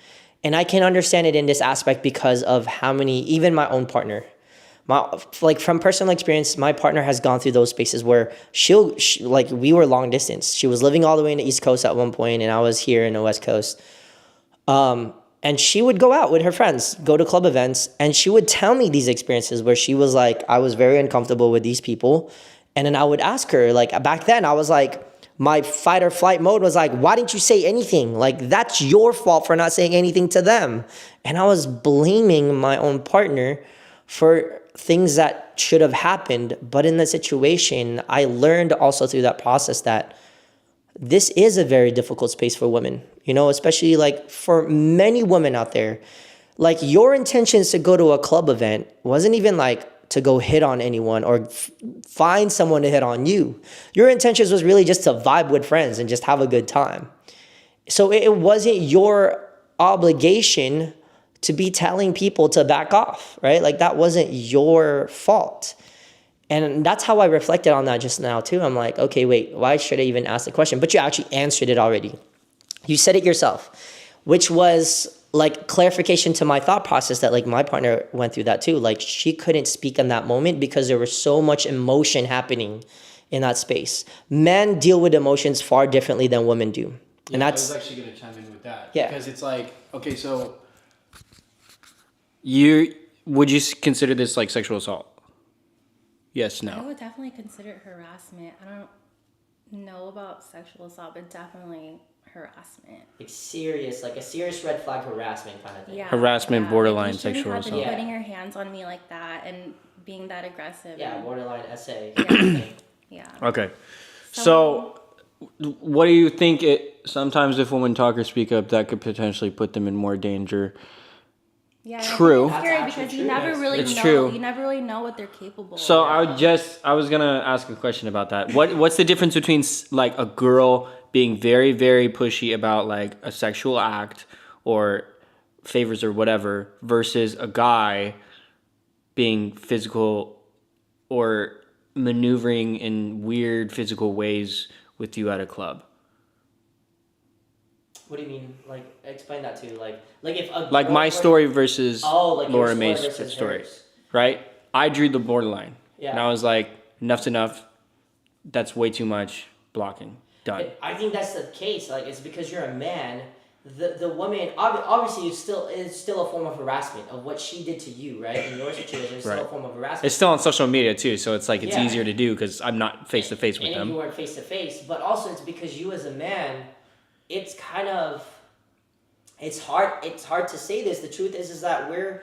And I can understand it in this aspect because of how many, even my own partner, like from personal experience, my partner has gone through those spaces where like we were long distance. She was living all the way in the East Coast at one point, and I was here in the West Coast. And she would go out with her friends, go to club events, and she would tell me these experiences where she was like, I was very uncomfortable with these people. And then I would ask her, like, back then I was like, my fight or flight mode was like, why didn't you say anything? Like, that's your fault for not saying anything to them. And I was blaming my own partner for things that should have happened. But in the situation, I learned also through that process that this is a very difficult space for women, you know, especially like for many women out there. Like, your intentions to go to a club event wasn't even like to go hit on anyone or find someone to hit on you. Your intentions was really just to vibe with friends and just have a good time. So it wasn't your obligation to be telling people to back off, right? Like, that wasn't your fault. And that's how I reflected on that just now too. I'm like, okay, wait, why should I even ask the question? But you actually answered it already. You said it yourself, which was like clarification to my thought process that like my partner went through that too. Like, she couldn't speak in that moment because there was so much emotion happening in that space. Men deal with emotions far differently than women do. Yeah, and that's I was actually going to chime in with that. Yeah. Because it's like, okay, so Would you consider this like sexual assault? Yes, I no. would definitely consider it harassment. I don't know about sexual assault, but definitely harassment. like serious, like a serious red flag harassment kind of thing. Yeah. Harassment, yeah. borderline Like, you shouldn't sexual have to be assault. putting your hands on me like that and being that aggressive. Yeah, and- borderline essay. Yeah. Yeah. Okay. So, what do you think sometimes if women talk or speak up, that could potentially put them in more danger? Yeah, True. It's scary That's because actually you true. never really It's know. true. You never really know what they're capable So of. I was gonna ask a question about that. What's the difference between like a girl being very, very pushy about like a sexual act or favors or whatever versus a guy being physical or maneuvering in weird physical ways with you at a club? What do you mean? Like, explain that to like if a Like girl my were- story versus Oh, like your Laura story May's versus story, hers. right? I drew the borderline, Yeah. and I was like, enough's enough. That's way too much. Blocking. Done. I think that's the case. Like, it's because you're a man. The woman obviously it's still a form of harassment of what she did to you, right? In your situation, it's still a Right. form of harassment. It's still on social media too, so it's like it's Yeah. easier to do because I'm not face to face with and them. you weren't face to face, but also it's because you as a man, it's kind of it's hard to say this. The truth is that we're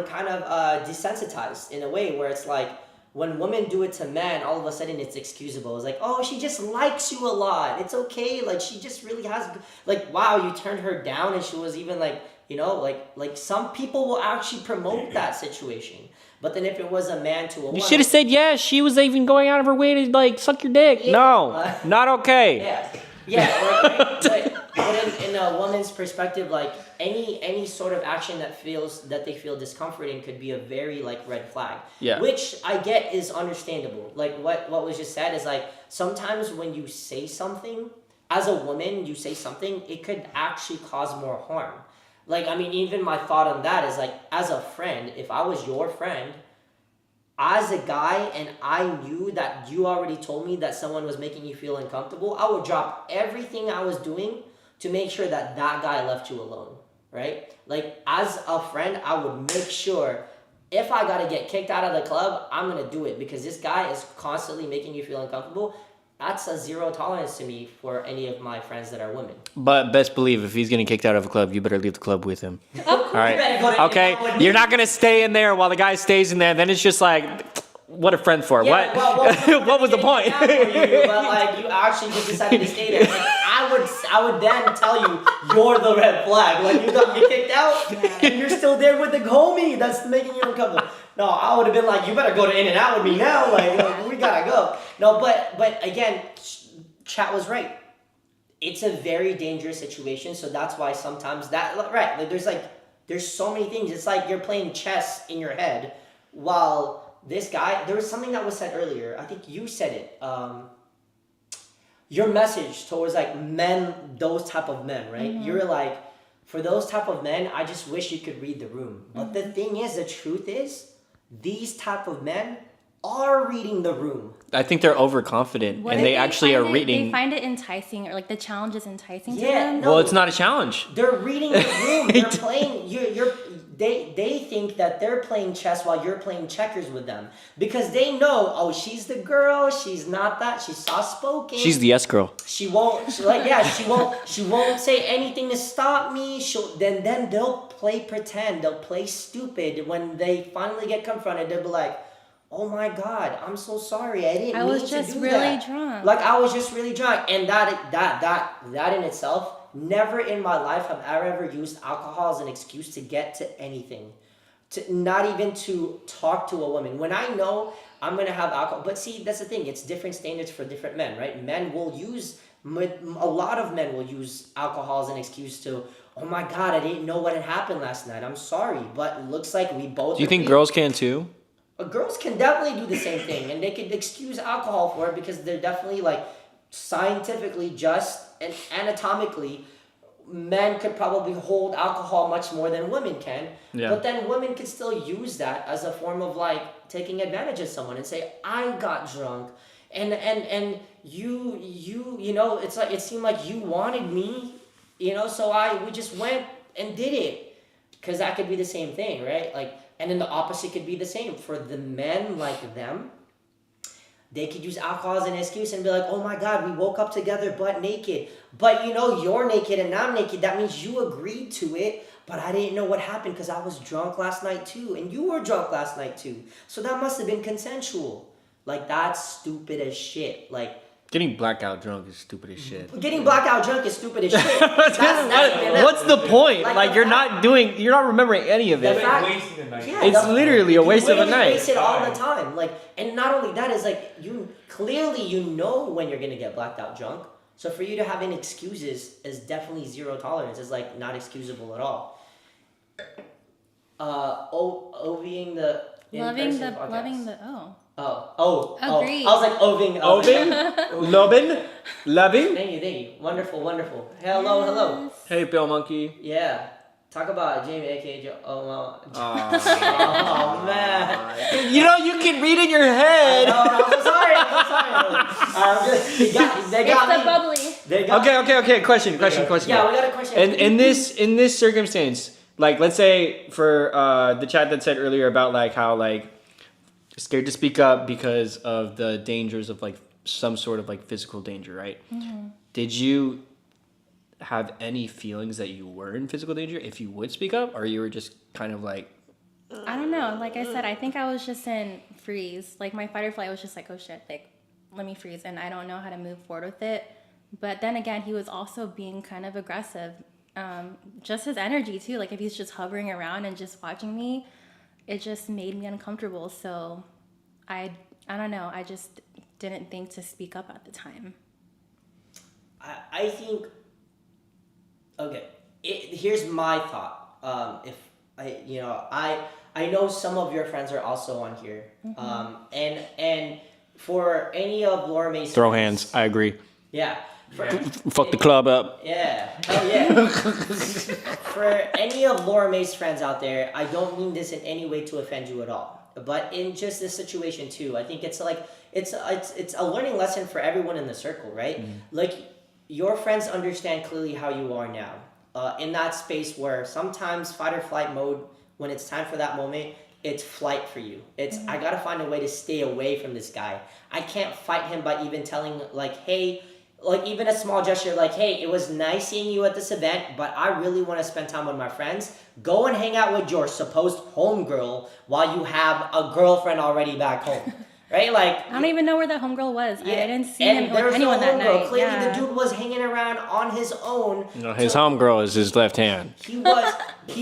kind of desensitized in a way where it's like when women do it to men, all of a sudden it's excusable. It's like, oh, she just likes you a lot. It's okay. Like, she just really has, like, wow, you turned her down and she was even like, you know, like some people will actually promote that situation. But then if it was a man to a woman. You should have said yes. She was even going out of her way to like suck your dick. Yeah. No, not okay. Yeah. Yeah. Or, in a woman's perspective, like any sort of action that they feel discomfort in could be a very like red flag. Yeah. Which I get is understandable. Like what was just said is like sometimes when you say something as a woman, you say something, it could actually cause more harm. Like I mean, even my thought on that is like as a friend, if I was your friend, as a guy and I knew that you already told me that someone was making you feel uncomfortable, I would drop everything I was doing to make sure that that guy left you alone, right? Like as a friend, I would make sure if I gotta get kicked out of the club, I'm gonna do it because this guy is constantly making you feel uncomfortable. That's a zero tolerance to me for any of my friends that are women. But best believe if he's getting kicked out of a club, you better leave the club with him. All You better go right. to- Okay. You're not gonna stay in there while the guy stays in there. Then it's just like, what a friend for? Yeah, what? well, what was the point? For you, but like you actually just decided to stay there. Like, I would then tell you you're the red flag. Like you got me kicked out and you're still there with the homie that's making you uncomfortable. No, I would have been like, you better go to In-N-Out with me now. Like we gotta go. No, but again, chat was right. It's a very dangerous situation, so that's why sometimes that right. Like there's so many things. It's like you're playing chess in your head while this guy, there was something that was said earlier. I think you said it. Your message towards like men, those type of men, right? Mm-hmm. You're like, for those type of men, I just wish you could read the room. But the thing is, the truth is, these type of men are reading the room. I think they're overconfident, What and if they actually are find it- reading. They find it enticing, or like the challenge is enticing to Yeah, them. no. Well, it's not a challenge. They're reading the room. They're playing. They think that they're playing chess while you're playing checkers with them because they know. Oh, she's the girl. She's not that. She's soft spoken. She's the yes girl. She won't. She won't say anything to stop me. Then they'll play pretend. They'll play stupid. When they finally get confronted, they'll be like, "Oh my God, I'm so sorry. I didn't I mean was to just do really that." drunk. Like I was just really drunk, and that in itself, never in my life have I ever used alcohol as an excuse to get to anything, to not even to talk to a woman. When I know I'm gonna have alcohol, but see, that's the thing. It's different standards for different men, right? Men will use a lot of men will use alcohol as an excuse to. Oh my God, I didn't know what had happened last night. I'm sorry, but it looks like we both. Do you think agree. girls can too? Girls can definitely do the same thing, and they could excuse alcohol for it because they're definitely like scientifically just and anatomically, men could probably hold alcohol much more than women can. Yeah. But then women could still use that as a form of like taking advantage of someone and say, "I got drunk," and you know, it's like it seemed like you wanted me, you know, so we just went and did it, because that could be the same thing, right? Like. And then the opposite could be the same. For the men like them, they could use alcohol as an excuse and be like, oh my God, we woke up together butt naked. But you know, you're naked and I'm naked. That means you agreed to it, but I didn't know what happened because I was drunk last night too. And you were drunk last night too. So that must have been consensual. Like, that's stupid as shit. Like, Getting blackout drunk is stupid as shit. getting blackout drunk is stupid as shit. That's What's the point? Like, Like the you're fact- you're not remembering any of The it. fact- Wasting the night. Yeah, It's the- literally a waste of a You night. waste it all the time. Like, and not only that is like you clearly you know when you're gonna get blacked out drunk. So for you to have any excuses is definitely zero tolerance. It's like not excusable at all. Ovying the loving in-person podcast. loving the Oh. Agreed. I was like oving. Loving? Thank you. Wonderful. Hello. Hey, Bill Monkey. Yeah. Talk about Jamie, aka Joe. Oh man. You know, you can read in your head. No, I'm so sorry. They got it's me. the bubbly. They got Okay. Question. Yeah, we got a question. And in this circumstance, like let's say for the chat that said earlier about like how like scared to speak up because of the dangers of like some sort of like physical danger, right? Mm-hmm. Did you have any feelings that you were in physical danger if you would speak up, or you were just kind of like, I don't know. Like I said, I think I was just in freeze. Like my fight or flight was just like, oh shit, like let me freeze, and I don't know how to move forward with it. But then again, he was also being kind of aggressive. Just his energy too. Like if he's just hovering around and just watching me, it just made me uncomfortable. So I don't know. I just didn't think to speak up at the time. I think Okay, here's my thought. If I know some of your friends are also on here. And for any of Laura May's Throw friends- hands. I agree. Yeah. For, Fuck the club up. Yeah. Hell yeah. For any of Laura May's friends out there, I don't mean this in any way to offend you at all. But in just this situation too, I think it's like it's a learning lesson for everyone in the circle, right? Like your friends understand clearly how you are now. In that space where sometimes fight or flight mode, when it's time for that moment, it's flight for you. It's I gotta find a way to stay away from this guy. I can't fight him by even telling like, hey, like even a small gesture like, hey, it was nice seeing you at this event, but I really want to spend time with my friends. Go and hang out with your supposed homegirl while you have a girlfriend already back home. Right? Like I don't even know where that homegirl was. I didn't see and him there with was no anyone that homegirl. night. Clearly Yeah. the dude was hanging around on his own. No, his homegirl is his left hand. He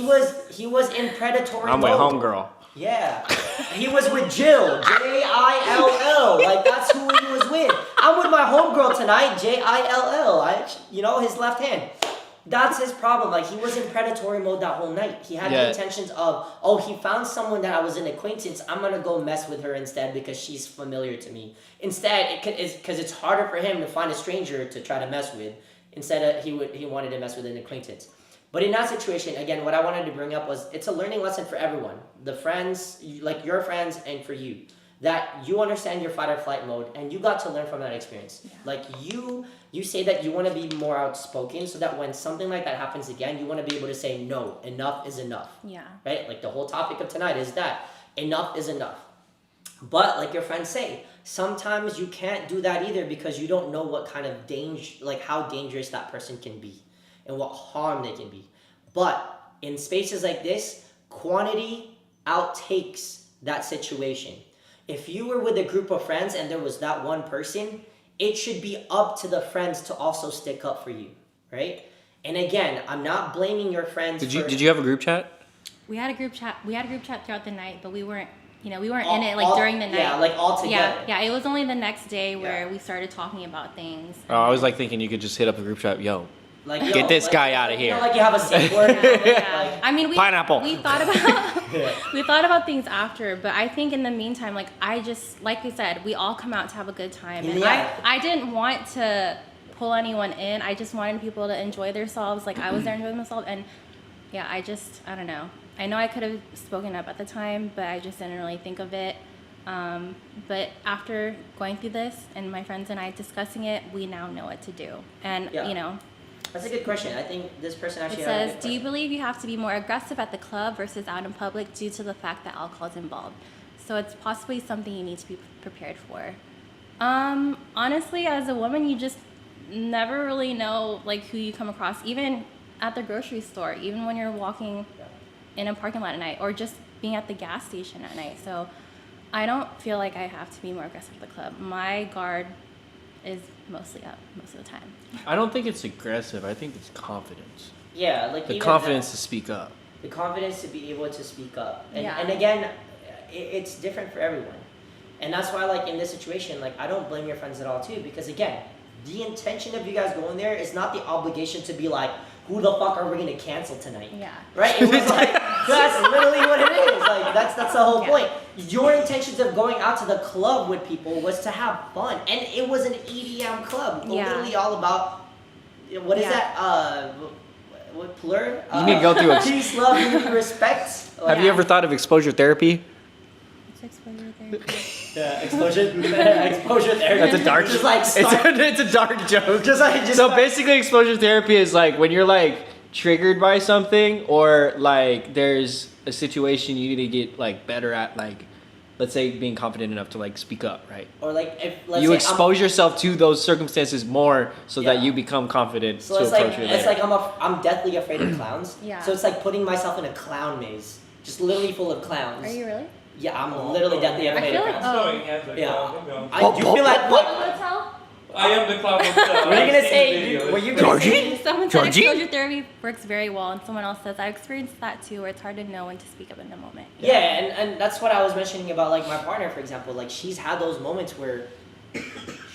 was in predatory I'm with mode. homegirl. Yeah. He was with Jill. Jill. Like, that's who he was with. I'm with my homegirl tonight, Jill. His left hand. That's his problem. Like, he was in predatory mode that whole night. He had the intentions of, he found someone that I was an acquaintance. I'm going to go mess with her instead because she's familiar to me. Instead, because it's harder for him to find a stranger to try to mess with. Instead, he wanted to mess with an acquaintance. But in that situation, again, what I wanted to bring up was it's a learning lesson for everyone. The friends, like your friends and for you. That you understand your fight or flight mode and you got to learn from that experience. Yeah. Like you say that you want to be more outspoken so that when something like that happens again, you want to be able to say, no, enough is enough. Yeah. Right? Like the whole topic of tonight is that enough is enough. But like your friends say, sometimes you can't do that either because you don't know what kind of danger, like how dangerous that person can be. And what harm they can be. But in spaces like this, quantity outtakes that situation. If you were with a group of friends and there was that one person, it should be up to the friends to also stick up for you, right? And again, I'm not blaming your friends. Did you have a group chat? We had a group chat. We had a group chat throughout the night, but we weren't in it like during the night. Yeah, like all together. Yeah. It was only the next day where we started talking about things. Oh, I was like thinking you could just hit up a group chat. Yo, Like, get this guy out of here. Like you have a safe word. Yeah. I mean, Pineapple. We thought about we thought about things after, but I think in the meantime, like we said, we all come out to have a good time, and Yeah. I didn't want to pull anyone in. I just wanted people to enjoy themselves. Like I was there enjoying myself, and I don't know. I know I could have spoken up at the time, but I just didn't really think of it. But after going through this and my friends and I discussing it, we now know what to do, and That's a good question. I think this person actually it had a says, good do you question. believe you have to be more aggressive at the club versus out in public due to the fact that alcohol is involved? So it's possibly something you need to be prepared for. Honestly, as a woman, you just never really know like who you come across, even at the grocery store, even when you're walking in a parking lot at night, or just being at the gas station at night. So I don't feel like I have to be more aggressive at the club. My guard is mostly up most of the time. I don't think it's aggressive. I think it's confidence. Yeah, like The even confidence to speak up. the confidence to be able to speak up. And, Yeah. and again, it's different for everyone. And that's why, like, in this situation, like, I don't blame your friends at all, too. Because, again, the intention of you guys going there is not the obligation to be like, who the fuck are we going to cancel tonight? Yeah. Right? It was like, that's literally what it is. Like, that's the whole Yeah. point. Your intentions of going out to the club with people was to have fun. And it was an EDM club. Yeah. Literally all about, what is Yeah. that? What plur? You need to go through a- peace, love, unity, respect. Have you ever thought of exposure therapy? What's exposure therapy? Yeah, exposure therapy. That's a dark. Just like start, it's a dark joke. just So start- basically, exposure therapy is like when you're like triggered by something, or like there's a situation you need to get like better at, like let's say being confident enough to like speak up, right? or like if let's You say expose yourself to those circumstances more so that Yeah. you become confident So to it's like approach it later. I'm deathly afraid of clowns. Yeah. So it's like putting myself in a clown maze, just literally full of clowns. Are you really? Yeah, I'm literally deathly afraid feel of like- clowns. Oh. Yeah. You feel like what? Hotel? I am the clown himself. Were you gonna say? Were you gonna say? Someone said Georgie? exposure therapy works very well, and someone else says I experienced that too, where it's hard to know when to speak up in the moment. Yeah, and that's what I was mentioning about like my partner, for example. Like she's had those moments where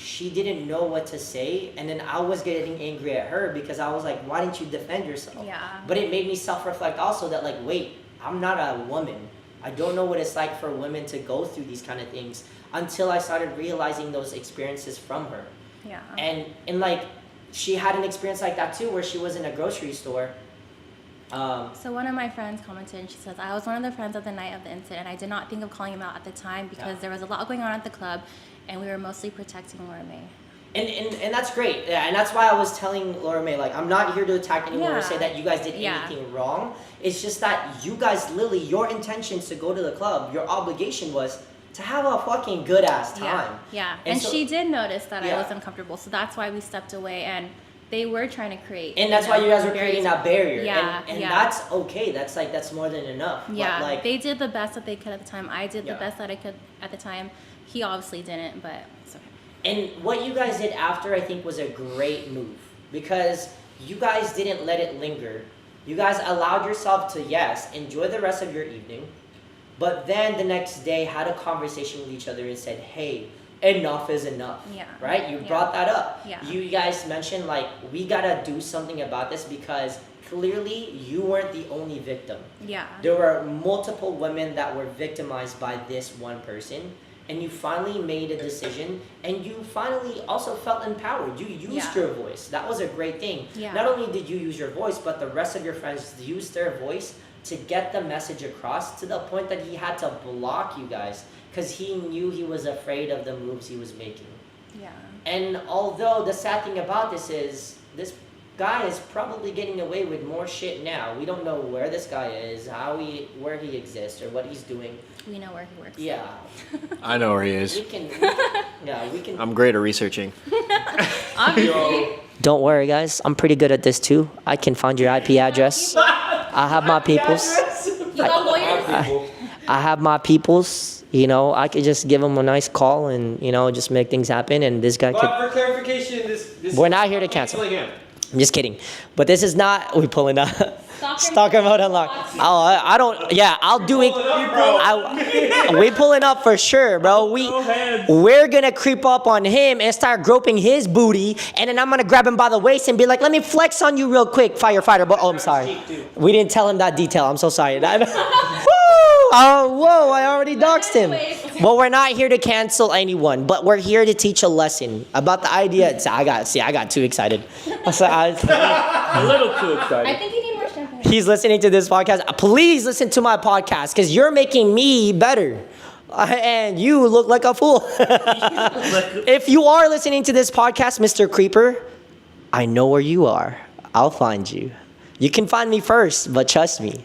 she didn't know what to say, and then I was getting angry at her because I was like, why didn't you defend yourself? Yeah. But it made me self-reflect also that like, wait, I'm not a woman. I don't know what it's like for women to go through these kind of things until I started realizing those experiences from her. Yeah. And like, she had an experience like that too, where she was in a grocery store. So one of my friends commented and she says, I was one of the friends at the night of the incident. I did not think of calling him out at the time because there was a lot going on at the club and we were mostly protecting Laura May. And that's great. Yeah, and that's why I was telling Laura May, like, I'm not here to attack anyone or say that you guys did anything wrong. It's just that you guys, Lily, your intentions to go to the club, your obligation was to have a fucking good ass time. Yeah. And And so- she did notice that I Yeah. was uncomfortable. So that's why we stepped away and they were trying to create. And that's why you guys were barriers. creating that barrier. Yeah. And that's okay. That's more than enough. Yeah, But like, they did the best that they could at the time. I did Yeah. the best that I could at the time. He obviously didn't, but it's okay. and what you guys did after, I think, was a great move because you guys didn't let it linger. You guys allowed yourself to, yes, enjoy the rest of your evening, but then the next day had a conversation with each other and said, hey, enough is enough. Yeah. Right? You Yeah. brought that up. Yeah. You guys mentioned, like, we gotta do something about this because clearly you weren't the only victim. Yeah. There were multiple women that were victimized by this one person, and you finally made a decision, and you finally also felt empowered. You used Yeah. your voice. That was a great thing. Yeah. Not only did you use your voice, but the rest of your friends used their voice to get the message across to the point that he had to block you guys because he knew he was afraid of the moves he was making. Yeah. And although the sad thing about this is, this guy is probably getting away with more shit now. We don't know where this guy is, where he exists, or what he's doing. We know where he works. Yeah, I know where he is. we can. I'm great at researching. Obviously. Don't worry, guys. I'm pretty good at this too. I can find your IP address. I have my peoples. You got lawyers? I have my peoples. You know, I could just give him a nice call and just make things happen. And this guy could. But for clarification, this We're not here to cancel. him. I'm just kidding. But this is not. We pulling up. Stalker mode unlocked. Oh, I don't. Yeah, I'll do it. We pulling up for sure, bro. We're gonna creep up on him and start groping his booty, and then I'm gonna grab him by the waist and be like, "Let me flex on you real quick, firefighter." But I'm sorry. We didn't tell him that detail. I'm so sorry. Oh, whoa! I already doxed him. But we're not here to cancel anyone. But we're here to teach a lesson about the idea. I got too excited. A little too excited. I think you need more champagne. He's listening to this podcast. Please listen to my podcast because you're making me better. And you look like a fool. If you are listening to this podcast, Mr. Creeper, I know where you are. I'll find you. You can find me first, but trust me,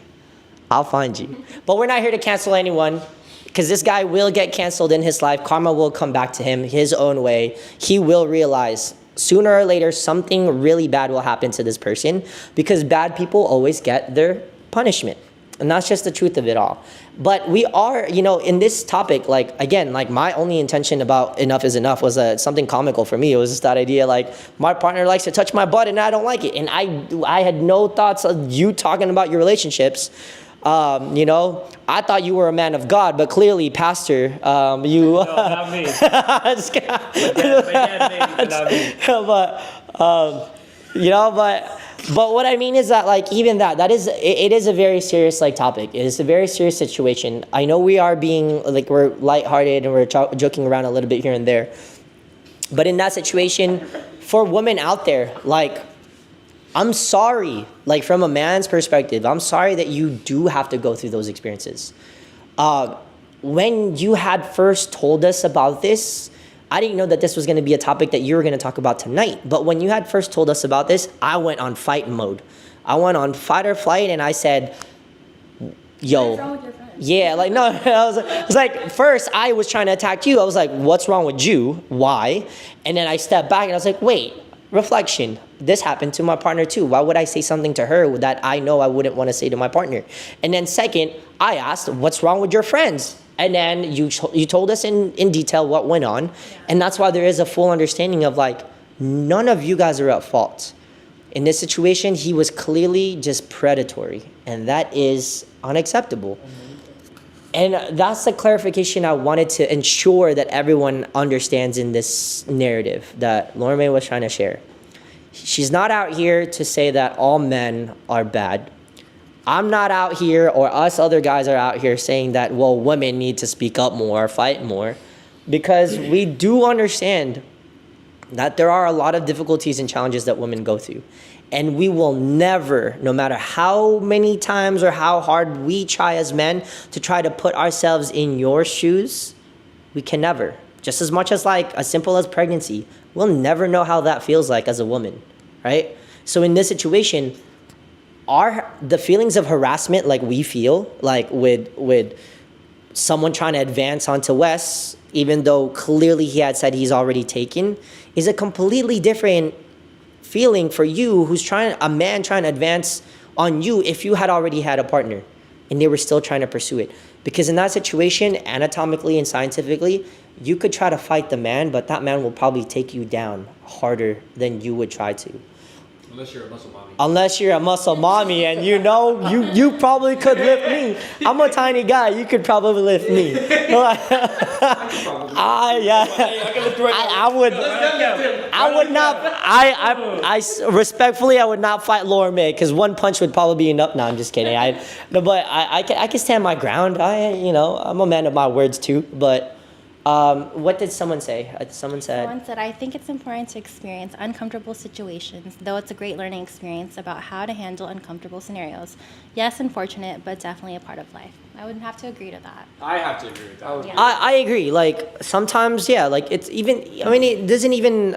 I'll find you. But we're not here to cancel anyone because this guy will get canceled in his life. Karma will come back to him his own way. He will realize sooner or later something really bad will happen to this person because bad people always get their punishment. And that's just the truth of it all. But we are, in this topic, my only intention about enough is enough was something comical for me. It was just that idea, my partner likes to touch my butt and I don't like it. And I had no thoughts of you talking about your relationships. I thought you were a man of God, but clearly, Pastor, you. No, not me. Just kidding. But what I mean is that even that is it is a very serious topic. It is a very serious situation. I know we are being we're lighthearted and we're joking around a little bit here and there, but in that situation, for women out there, I'm sorry, from a man's perspective, I'm sorry that you do have to go through those experiences. When you had first told us about this, I didn't know that this was going to be a topic that you were going to talk about tonight. But when you had first told us about this, I went on fight mode. I went on fight or flight, and I said, yo. What's wrong with your friend? Yeah, no, I was like, first I was trying to attack you. I was like, what's wrong with you? Why? And then I stepped back and I was like, wait, reflection. This happened to my partner too. Why would I say something to her that I know I wouldn't want to say to my partner? And then second, I asked, what's wrong with your friends? And then you told us in detail what went on. Yeah. And that's why there is a full understanding of none of you guys are at fault. In this situation, he was clearly just predatory. And that is unacceptable. And that's the clarification I wanted to ensure that everyone understands in this narrative that Lauren May was trying to share. She's not out here to say that all men are bad. I'm not out here, or us other guys are out here saying that, well, women need to speak up more, fight more, because we do understand that there are a lot of difficulties and challenges that women go through. And we will never, no matter how many times or how hard we try as men to try to put ourselves in your shoes, we can never. Just as much as like as simple as pregnancy, we'll never know how that feels like as a woman, right? So in this situation, the feelings of harassment like we feel, like with someone trying to advance onto Wes, even though clearly he had said he's already taken, is a completely different feeling for you, a man trying to advance on you if you had already had a partner and they were still trying to pursue it. Because in that situation, anatomically and scientifically, you could try to fight the man, but that man will probably take you down harder than you would try to. Unless you're a muscle mommy. Unless you're a muscle mommy and you probably could lift me. I'm a tiny guy. You could probably lift me. Respectfully, I would not fight Lauren May because one punch would probably be enough. No, I'm just kidding. I can stand my ground. I'm a man of my words too. But what did someone say? Someone said, I think it's important to experience uncomfortable situations, though it's a great learning experience about how to handle uncomfortable scenarios. Yes, unfortunate, but definitely a part of life. I would have to agree to that. I have to agree with that. Yeah. I agree. Like sometimes, yeah, like it's even, it doesn't even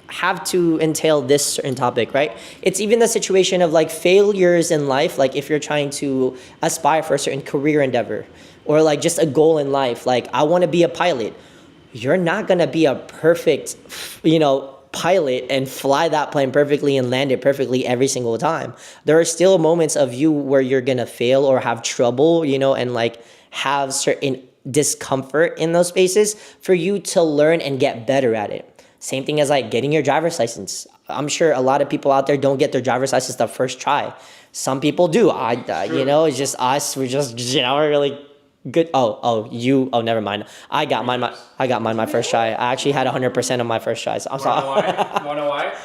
have to entail this certain topic, right? It's even the situation of like failures in life, like if you're trying to aspire for a certain career endeavor or like just a goal in life, like I want to be a pilot. You're not going to be a perfect, pilot and fly that plane perfectly and land it perfectly every single time. There are still moments of you where you're going to fail or have trouble, and like have certain discomfort in those spaces for you to learn and get better at it. Same thing as like getting your driver's license. I'm sure a lot of people out there don't get their driver's license the first try. Some people do. It's just us. We're just, we're really good. Never mind. I got mine my first try. I actually had 100% of my first tries. I'm sorry. Wanna know why?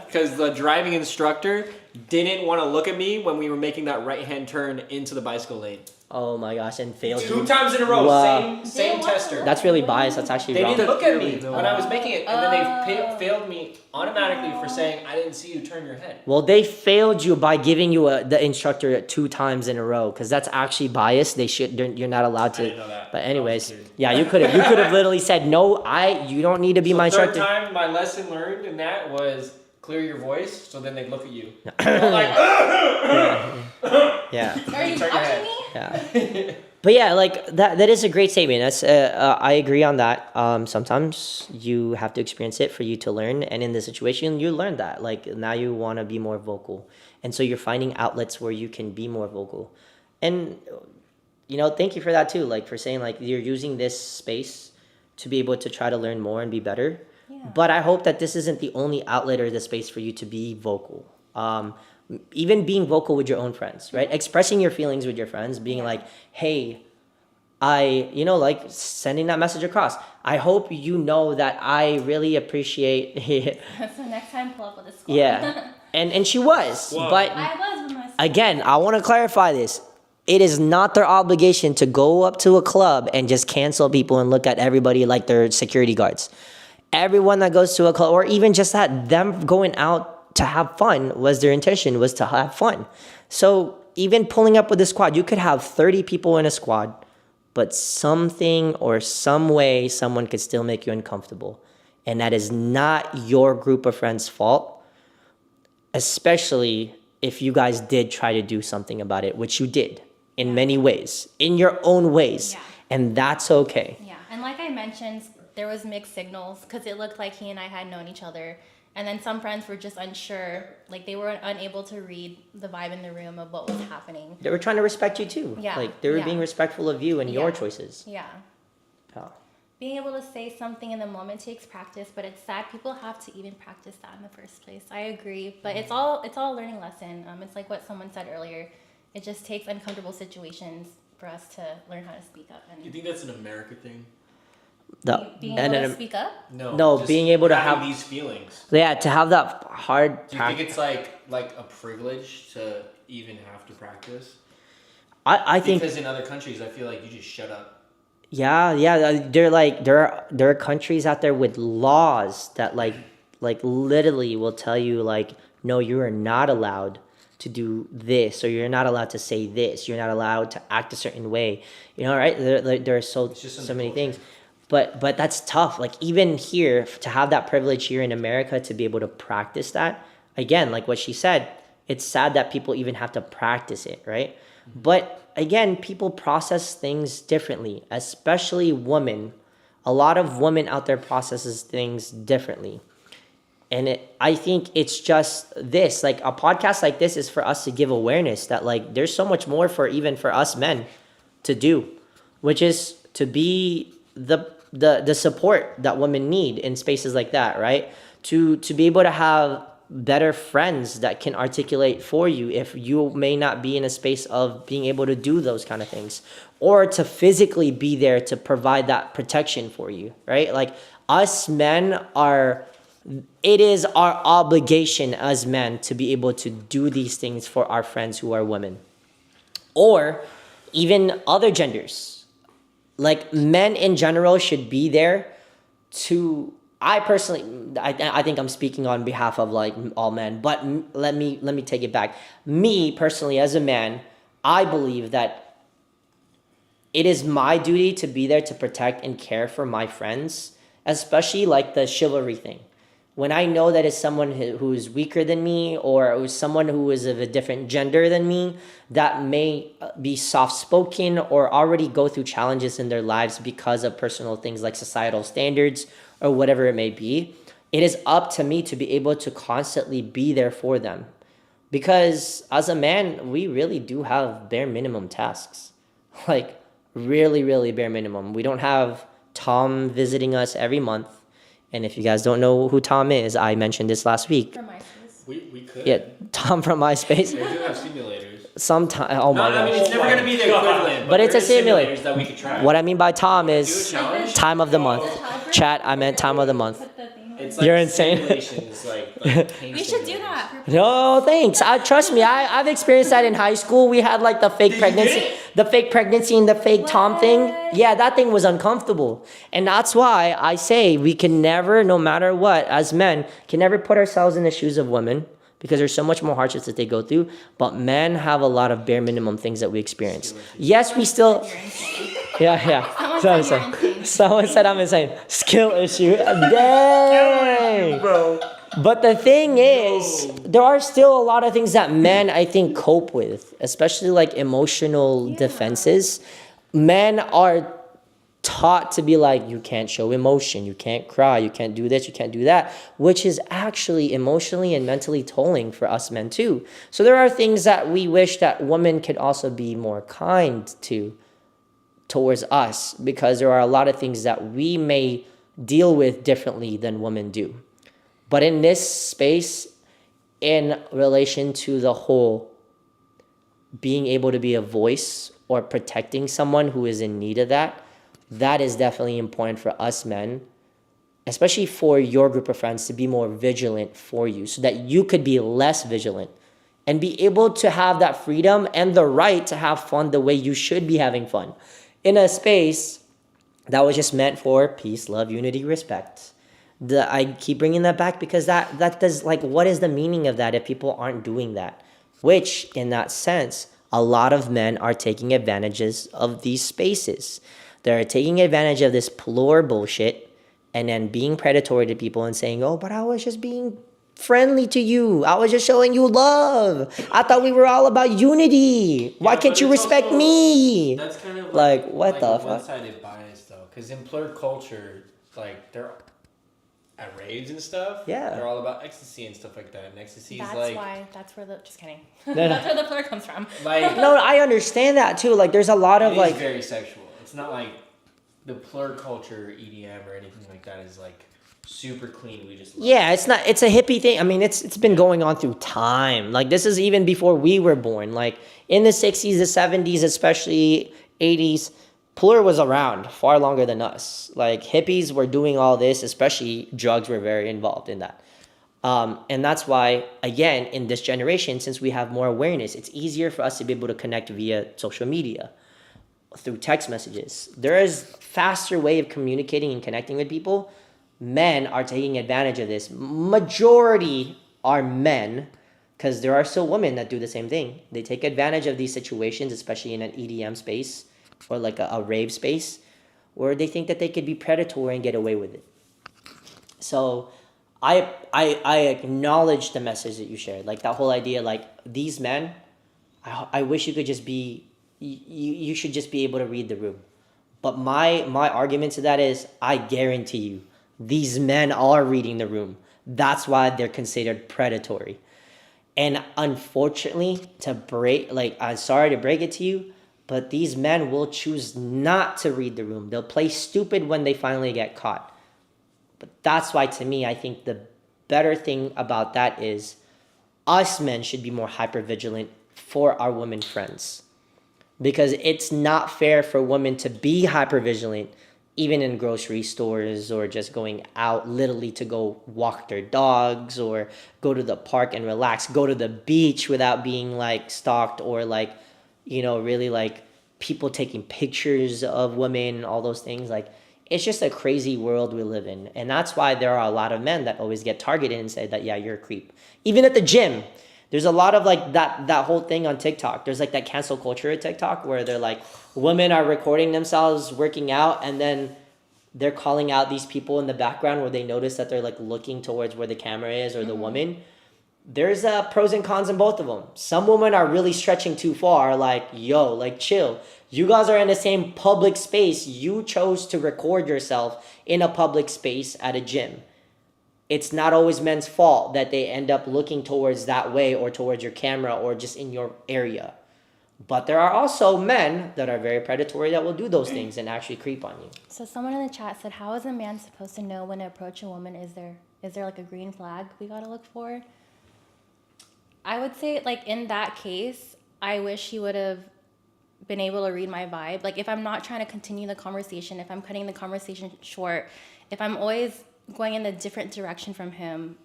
Because the driving instructor didn't want to look at me when we were making that right-hand turn into the bicycle lane. Oh my gosh, and failed 2 times in a row, Wow. same tester. That's really biased. That's actually They wrong. didn't look at me when I was making it, and then they failed me automatically for saying, I didn't see you turn your head. Well, they failed you by giving you the instructor 2 times in a row because that's actually biased. You're not allowed to. I didn't know that. But anyways, yeah, you could have literally said no. You don't need to be my Third instructor. time, my lesson learned in that was clear your voice, so then they'd look at you. I'm like, Yeah. Are you Turn your watching head. me? Yeah. But yeah, like that is a great statement. That's I agree on that. Sometimes you have to experience it for you to learn, and in this situation, you learn that. Like now you want to be more vocal, and so you're finding outlets where you can be more vocal. And thank you for that too. Like for saying like you're using this space to be able to try to learn more and be better. Yeah. But I hope that this isn't the only outlet or the space for you to be vocal. Even being vocal with your own friends, right? Expressing your feelings with your friends, being like, hey, like sending that message across. I hope you know that I really appreciate So next time, pull up with a squad. Yeah. And she was. Wow. But I was with my squad. again, I want to clarify this. It is not their obligation to go up to a club and just cancel people and look at everybody like they're security guards. Everyone that goes to a club, or even just that, them going out to have fun was their intention, was to have fun. So even pulling up with a squad, you could have 30 people in a squad, but something or some way someone could still make you uncomfortable. And that is not your group of friends' fault, especially if you guys did try to do something about it, which you did in many ways, in your own ways. Yeah. And that's okay. Yeah, and like I mentioned, there was mixed signals because it looked like he and I had known each other. And then some friends were just unsure, like they were unable to read the vibe in the room of what was happening. They were trying to respect you too. Yeah, Like they were yeah. being respectful of you and your Yeah. choices. Yeah. Oh. Being able to say something in the moment takes practice, but it's sad people have to even practice that in the first place. I agree, but it's all a learning lesson. It's like what someone said earlier. It just takes uncomfortable situations for us to learn how to speak up You and think that's an America thing? being and able to then, speak up. No, just being able to having have- these feelings. yeah, to have that hard Do you think it's like a privilege to even have to practice? I think Because in other countries, I feel like you just shut up. yeah, they're like there are countries out there with laws that like literally will tell you like, no, you are not allowed to do this, or you're not allowed to say this, you're not allowed to act a certain way, you know, right? There are just so many culture. things, but that's tough. Like even here, to have that privilege here in America to be able to practice that, again, like what she said, it's sad that people even have to practice it, right? But again, people process things differently, especially women. A lot of women out there processes things differently. And I think it's just this, like a podcast like this is for us to give awareness that like there's so much more for even for us men to do, which is to be the support that women need in spaces like that, right? To be able to have better friends that can articulate for you if you may not be in a space of being able to do those kind of things, or to physically be there to provide that protection for you, right? Like us men it is our obligation as men to be able to do these things for our friends who are women, or even other genders. Like men in general should be there to, I personally, I think I'm speaking on behalf of like all men, but let me take it back. Me personally, as a man, I believe that it is my duty to be there to protect and care for my friends, especially like the chivalry thing. When I know that it's someone who is weaker than me, or someone who is of a different gender than me, that may be soft-spoken or already go through challenges in their lives because of personal things like societal standards or whatever it may be, it is up to me to be able to constantly be there for them. Because as a man, we really do have bare minimum tasks. Like really, really bare minimum. We don't have Tom visiting us every month. And if you guys don't know who Tom is, I mentioned this last week. From MySpace. We could. Yeah, Tom from MySpace. They do have simulators. Sometime, oh my I mean, gosh. it's never gonna be the equivalent. But it's there a is simulator. simulators that we could try. What I mean by Tom Do a is challenge. time of the month. Chat, I meant time of the month. Put the thing on. It's like You're insane. simulations, like pain We should do simulators. that. For No, thanks. Trust me, I've experienced that in high school. We had like the fake pregnancy, and the fake Tom thing. What? Yeah, that thing was uncomfortable. And that's why I say we can never, no matter what, as men, can never put ourselves in the shoes of women, because there's so much more hardships that they go through. But men have a lot of bare minimum things that we experience. Yes, we still, You're insane. yeah. Someone said you're insane. Someone said I'm insane. Skill issue. Dang. Bro. But the thing is, there are still a lot of things that men, I think, cope with, especially like emotional defenses. Men are taught to be like, you can't show emotion, you can't cry, you can't do this, you can't do that, which is actually emotionally and mentally tolling for us men too. So there are things that we wish that women could also be more kind towards us, because there are a lot of things that we may deal with differently than women do. But in this space, in relation to the whole being able to be a voice or protecting someone who is in need of that, that is definitely important for us men, especially for your group of friends, to be more vigilant for you so that you could be less vigilant and be able to have that freedom and the right to have fun the way you should be having fun in a space that was just meant for peace, love, unity, respect. I keep bringing that back because that does, like, what is the meaning of that if people aren't doing that? Which, in that sense, a lot of men are taking advantages of these spaces. They're taking advantage of this plur bullshit and then being predatory to people and saying, oh, but I was just being friendly to you. I was just showing you love. I thought we were all about unity. Why can't you respect me? That's kind of Like, what the a fuck? one-sided bias, though. Because in plur culture, like, they're at raves and stuff. Yeah. They're all about ecstasy and stuff like that. And ecstasy is That's like, why. That's where the. Just kidding. no. That's where the plur comes from. like No, I understand that too. Like, there's a lot it of is like, very sexual. It's not like the plur culture, EDM or anything like that is like super clean. We just love yeah, it's not. It's a hippie thing. I mean, it's been going on through time. Like, this is even before we were born. Like in the 60s, the 70s, especially 80s. Plur was around far longer than us. Like hippies were doing all this, especially drugs were very involved in that. And that's why, again, in this generation, since we have more awareness, it's easier for us to be able to connect via social media, through text messages. There is faster way of communicating and connecting with people. Men are taking advantage of this. Majority are men, because there are still women that do the same thing. They take advantage of these situations, especially in an EDM space or like a rave space, where they think that they could be predatory and get away with it. So I acknowledge the message that you shared, like that whole idea, like these men, I wish you could just be, you should just be able to read the room. But my argument to that is, I guarantee you, these men are reading the room. That's why they're considered predatory. And unfortunately, I'm sorry to break it to you, but these men will choose not to read the room. They'll play stupid when they finally get caught. But that's why, to me, I think the better thing about that is us men should be more hypervigilant for our women friends. Because it's not fair for women to be hypervigilant, even in grocery stores or just going out literally to go walk their dogs or go to the park and relax, go to the beach without being like stalked or like, really like people taking pictures of women, all those things. Like, it's just a crazy world we live in. And that's why there are a lot of men that always get targeted and say that, yeah, you're a creep. Even at the gym, there's a lot of like that whole thing on TikTok. There's like that cancel culture at TikTok where they're like, women are recording themselves working out and then they're calling out these people in the background where they notice that they're like looking towards where the camera is or the woman. There's pros and cons in both of them. Some women are really stretching too far, like, yo, like chill. You guys are in the same public space. You chose to record yourself in a public space at a gym. It's not always men's fault that they end up looking towards that way or towards your camera or just in your area. But there are also men that are very predatory that will do those things and actually creep on you. So someone in the chat said, how is a man supposed to know when to approach a woman? Is there like a green flag we gotta look for? I would say, like, in that case, I wish he would have been able to read my vibe. Like, if I'm not trying to continue the conversation, if I'm cutting the conversation short, if I'm always going in a different direction from him,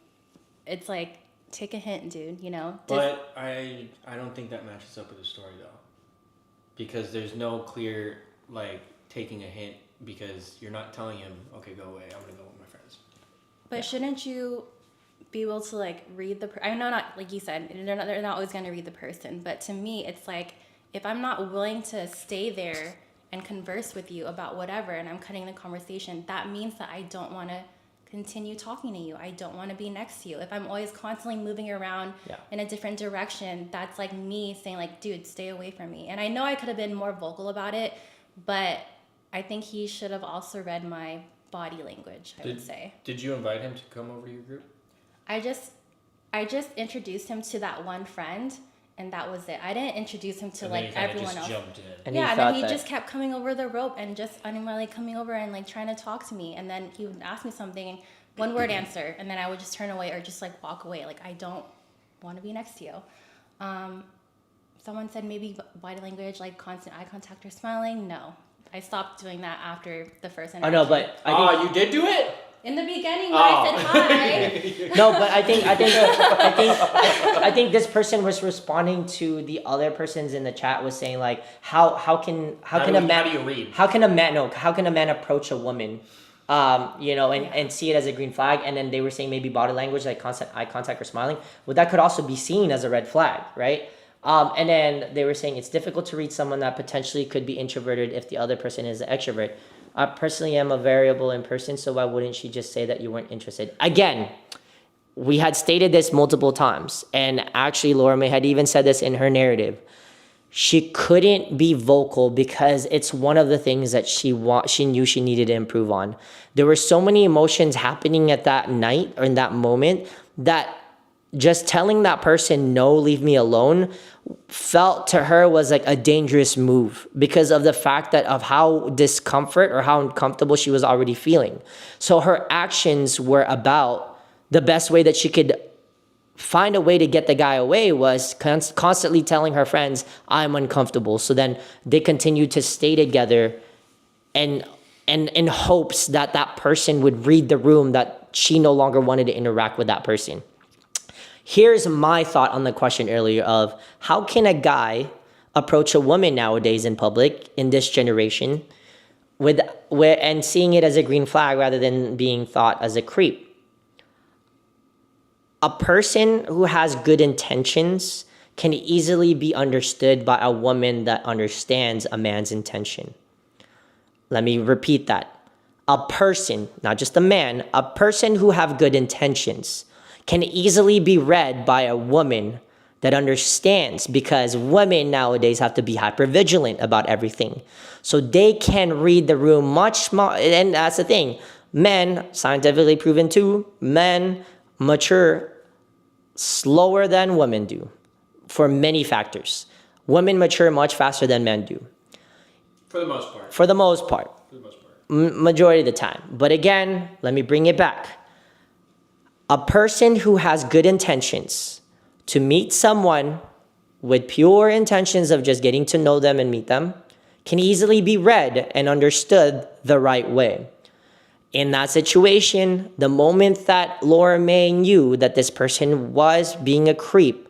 it's like, take a hint, dude, But I don't think that matches up with the story, though. Because there's no clear, like, taking a hint because you're not telling him, okay, go away, I'm going to go with my friends. But shouldn't you be able to like read the I know, not like you said, they're not always going to read the person, but to me it's like, if I'm not willing to stay there and converse with you about whatever and I'm cutting the conversation, that means that I don't want to continue talking to you. I don't want to be next to you. If I'm always constantly moving around in a different direction, that's like me saying like, dude, stay away from me. And I know I could have been more vocal about it, but I think he should have also read my body language, I would say. Did you invite him to come over to your group? I just introduced him to that one friend, and that was it. I didn't introduce him to And like then you everyone just else. jumped in. And And then he that- just kept coming over the rope and just unknowingly coming over and like trying to talk to me. And then he would ask me something, one word answer, and then I would just turn away or just like walk away. Like, I don't want to be next to you. Someone said maybe body language, like constant eye contact or smiling. No, I stopped doing that after the first I interaction. know, but I think, you did do it? in the beginning when I said hi. no, but I think this person was responding to the other persons in the chat was saying like, how can a man, how do you read? how can a man approach a woman, and see it as a green flag? And then they were saying maybe body language, like constant eye contact or smiling. Well, that could also be seen as a red flag, right? And then they were saying it's difficult to read someone that potentially could be introverted if the other person is an extrovert. I personally am a variable in person, so why wouldn't she just say that you weren't interested? Again, we had stated this multiple times, and actually Laura May had even said this in her narrative. She couldn't be vocal because it's one of the things that she knew she needed to improve on. There were so many emotions happening at that night or in that moment that just telling that person, no, leave me alone, felt to her was like a dangerous move because of the fact that of how discomfort or how uncomfortable she was already feeling. So her actions were about the best way that she could find a way to get the guy away was constantly telling her friends, I'm uncomfortable. So then they continued to stay together and in hopes that that person would read the room, that she no longer wanted to interact with that person. Here's my thought on the question earlier of how can a guy approach a woman nowadays in public in this generation and seeing it as a green flag rather than being thought as a creep. A person who has good intentions can easily be understood by a woman that understands a man's intention. Let me repeat that. A person, not just a man, a person who have good intentions can easily be read by a woman that understands, because women nowadays have to be hypervigilant about everything. So they can read the room much more, and that's the thing. Men, scientifically proven too, men mature slower than women do for many factors. Women mature much faster than men do. For the most part. For the most part. Majority of the time. But again, let me bring it back. A person who has good intentions to meet someone with pure intentions of just getting to know them and meet them can easily be read and understood the right way. In that situation, the moment that Laura May knew that this person was being a creep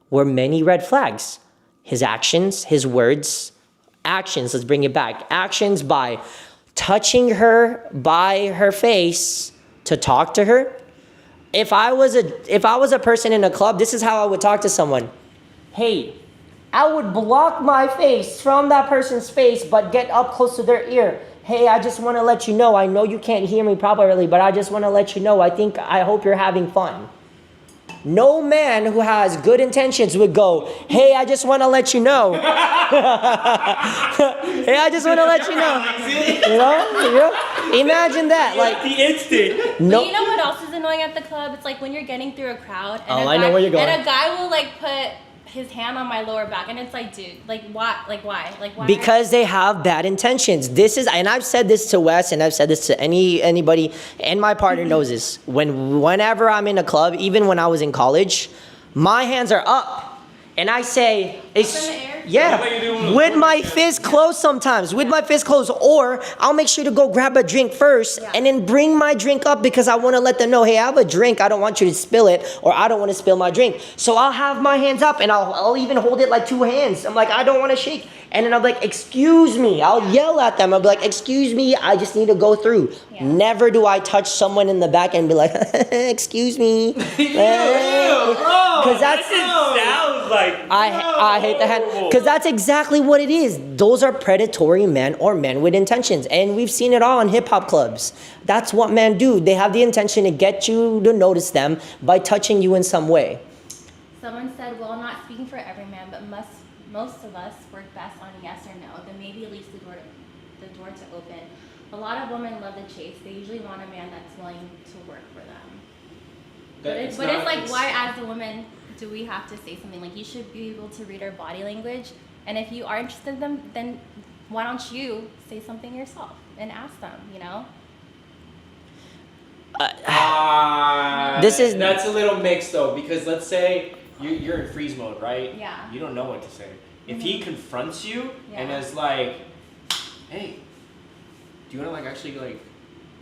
were many red flags. His actions, his words, actions, let's bring it back. Actions by touching her by her face to talk to her. If I was a person in a club, this is how I would talk to someone. Hey, I would block my face from that person's face, but get up close to their ear. Hey, I just want to let you know, I know you can't hear me properly, but I just want to let you know, I hope you're having fun. No man who has good intentions would go, hey, I just want to let you know. Hey, I just want to let you know. You know? Imagine that. Like the instant. no. But you know what else is annoying at the club? It's like when you're getting through a crowd and I know where you're going. And a guy will like put his hand on my lower back, and it's like, dude, like why? Like why? Like why? Because they have bad intentions. This is, and I've said this to Wes, and I've said this to anybody, and my partner knows this. Whenever I'm in a club, even when I was in college, my hands are up, and I say, in the air? yeah, with my fist closed sometimes, with my fist closed, or I'll make sure to go grab a drink first, and then bring my drink up because I want to let them know, hey, I have a drink, I don't want you to spill it, or I don't want to spill my drink. So I'll have my hands up, and I'll even hold it like two hands. I'm like, I don't want to shake. And then I'm like, excuse me. I'll yell at them. I'll be like, excuse me, I just need to go through. Yeah. Never do I touch someone in the back and be like, excuse me. Because that's sounds like I hate the hand. Because that's exactly what it is. Those are predatory men or men with intentions. And we've seen it all in hip hop clubs. That's what men do. They have the intention to get you to notice them by touching you in some way. Someone said, well, I'm not speaking for every man, but most of us work best on yes or no. Then maybe at least the door to open. A lot of women love the chase. They usually want a man that's willing to work for them. But it's like, why as a woman do we have to say something? Like, you should be able to read our body language. And if you are interested in them, then why don't you say something yourself and ask them, you know? That's a little mixed though, because let's say you're in freeze mode, right? Yeah. You don't know what to say. If he confronts you and Yeah. is like, hey, do you want to like actually like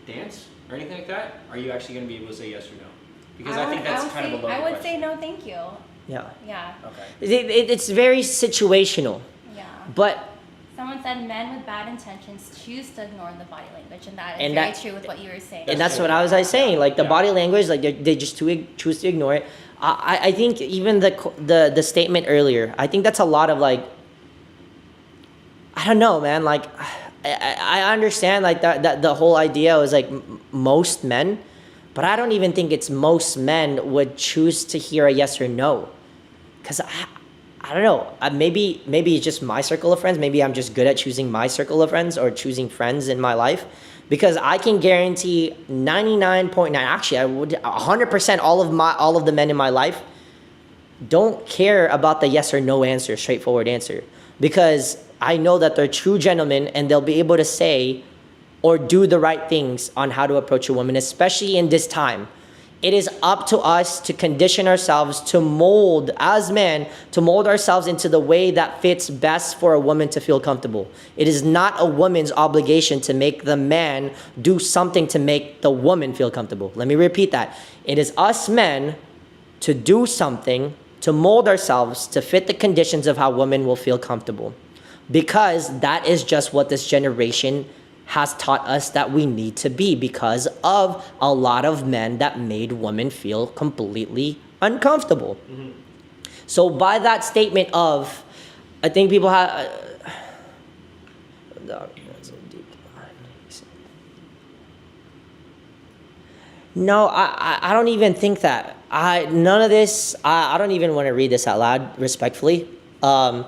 dance or anything like that? Are you actually going to be able to say yes or no? Because I think that's kind of a loaded I would question. say no, thank you. Yeah. Yeah. Okay. It's very situational. Yeah. But Someone said men with bad intentions choose to ignore the body language, and that is And very that- true with what you were saying. and that's what I was saying. Like the Yeah. body language, like they just choose to ignore it. I think even the statement earlier, I think that's a lot of like, I don't know, man. Like I understand like that the whole idea was like most men, but I don't even think it's most men would choose to hear a yes or no, because I don't know. Maybe it's just my circle of friends. Maybe I'm just good at choosing my circle of friends or choosing friends in my life, because I can guarantee 99.9. Actually, I would 100% all of the men in my life don't care about the yes or no answer, straightforward answer, because I know that they're true gentlemen and they'll be able to say or do the right things on how to approach a woman, especially in this time. It is up to us to condition ourselves to mold, as men, to mold ourselves into the way that fits best for a woman to feel comfortable. It is not a woman's obligation to make the man do something to make the woman feel comfortable. Let me repeat that. It is us men to do something to mold ourselves to fit the conditions of how women will feel comfortable. Because that is just what this generation has taught us that we need to be, because of a lot of men that made women feel completely uncomfortable. So by that statement of, I think people have, no, I don't even think that. None of this, I don't even want to read this out loud, respectfully. I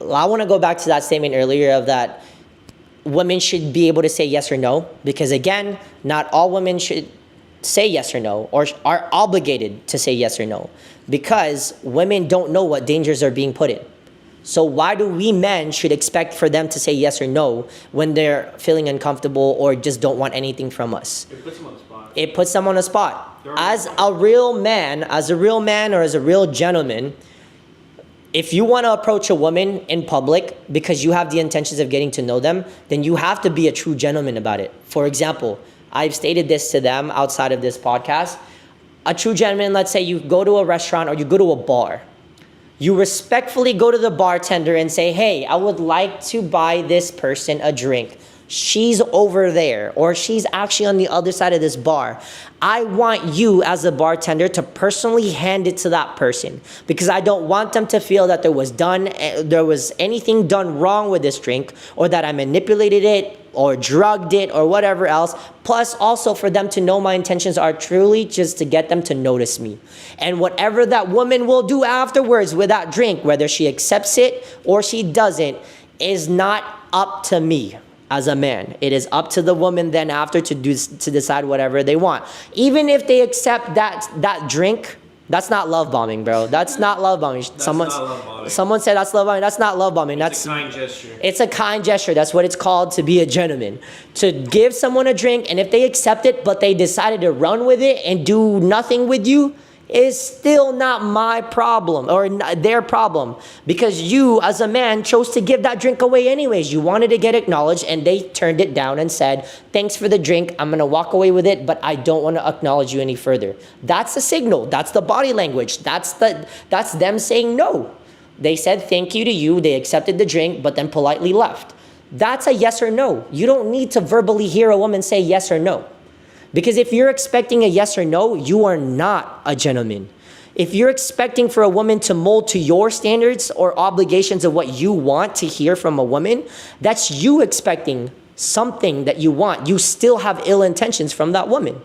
want to go back to that statement earlier of that women should be able to say yes or no, because again, not all women should say yes or no, or are obligated to say yes or no, because women don't know what dangers are being put in. So why do we men should expect for them to say yes or no when they're feeling uncomfortable or just don't want anything from us? It puts them on the spot. It puts them on the spot. As a real man or as a real gentleman, if you want to approach a woman in public because you have the intentions of getting to know them, then you have to be a true gentleman about it. For example, I've stated this to them outside of this podcast. A true gentleman, let's say you go to a restaurant or you go to a bar. You respectfully go to the bartender and say, hey, I would like to buy this person a drink. She's over there, or she's actually on the other side of this bar. I want you as a bartender to personally hand it to that person, because I don't want them to feel that there was anything done wrong with this drink, or that I manipulated it or drugged it or whatever else. Plus also for them to know my intentions are truly just to get them to notice me. And whatever that woman will do afterwards with that drink, whether she accepts it or she doesn't, is not up to me. As a man, it is up to the woman then after to decide whatever they want. Even if they accept that drink, that's not love bombing, bro. That's not love bombing. Someone said that's love bombing. That's not love bombing. It's a kind gesture. It's a kind gesture. That's what it's called, to be a gentleman. To give someone a drink, and if they accept it, but they decided to run with it and do nothing with you, is still not my problem or their problem, because you as a man chose to give that drink away anyways. You wanted to get acknowledged and they turned it down and said, thanks for the drink, I'm gonna walk away with it, but I don't want to acknowledge you any further. That's the signal. That's the body language. That's them saying no. They said thank you to you, they accepted the drink, but then politely left. That's a yes or no. You don't need to verbally hear a woman say yes or no. Because if you're expecting a yes or no, you are not a gentleman. If you're expecting for a woman to mold to your standards or obligations of what you want to hear from a woman, that's you expecting something that you want. You still have ill intentions from that woman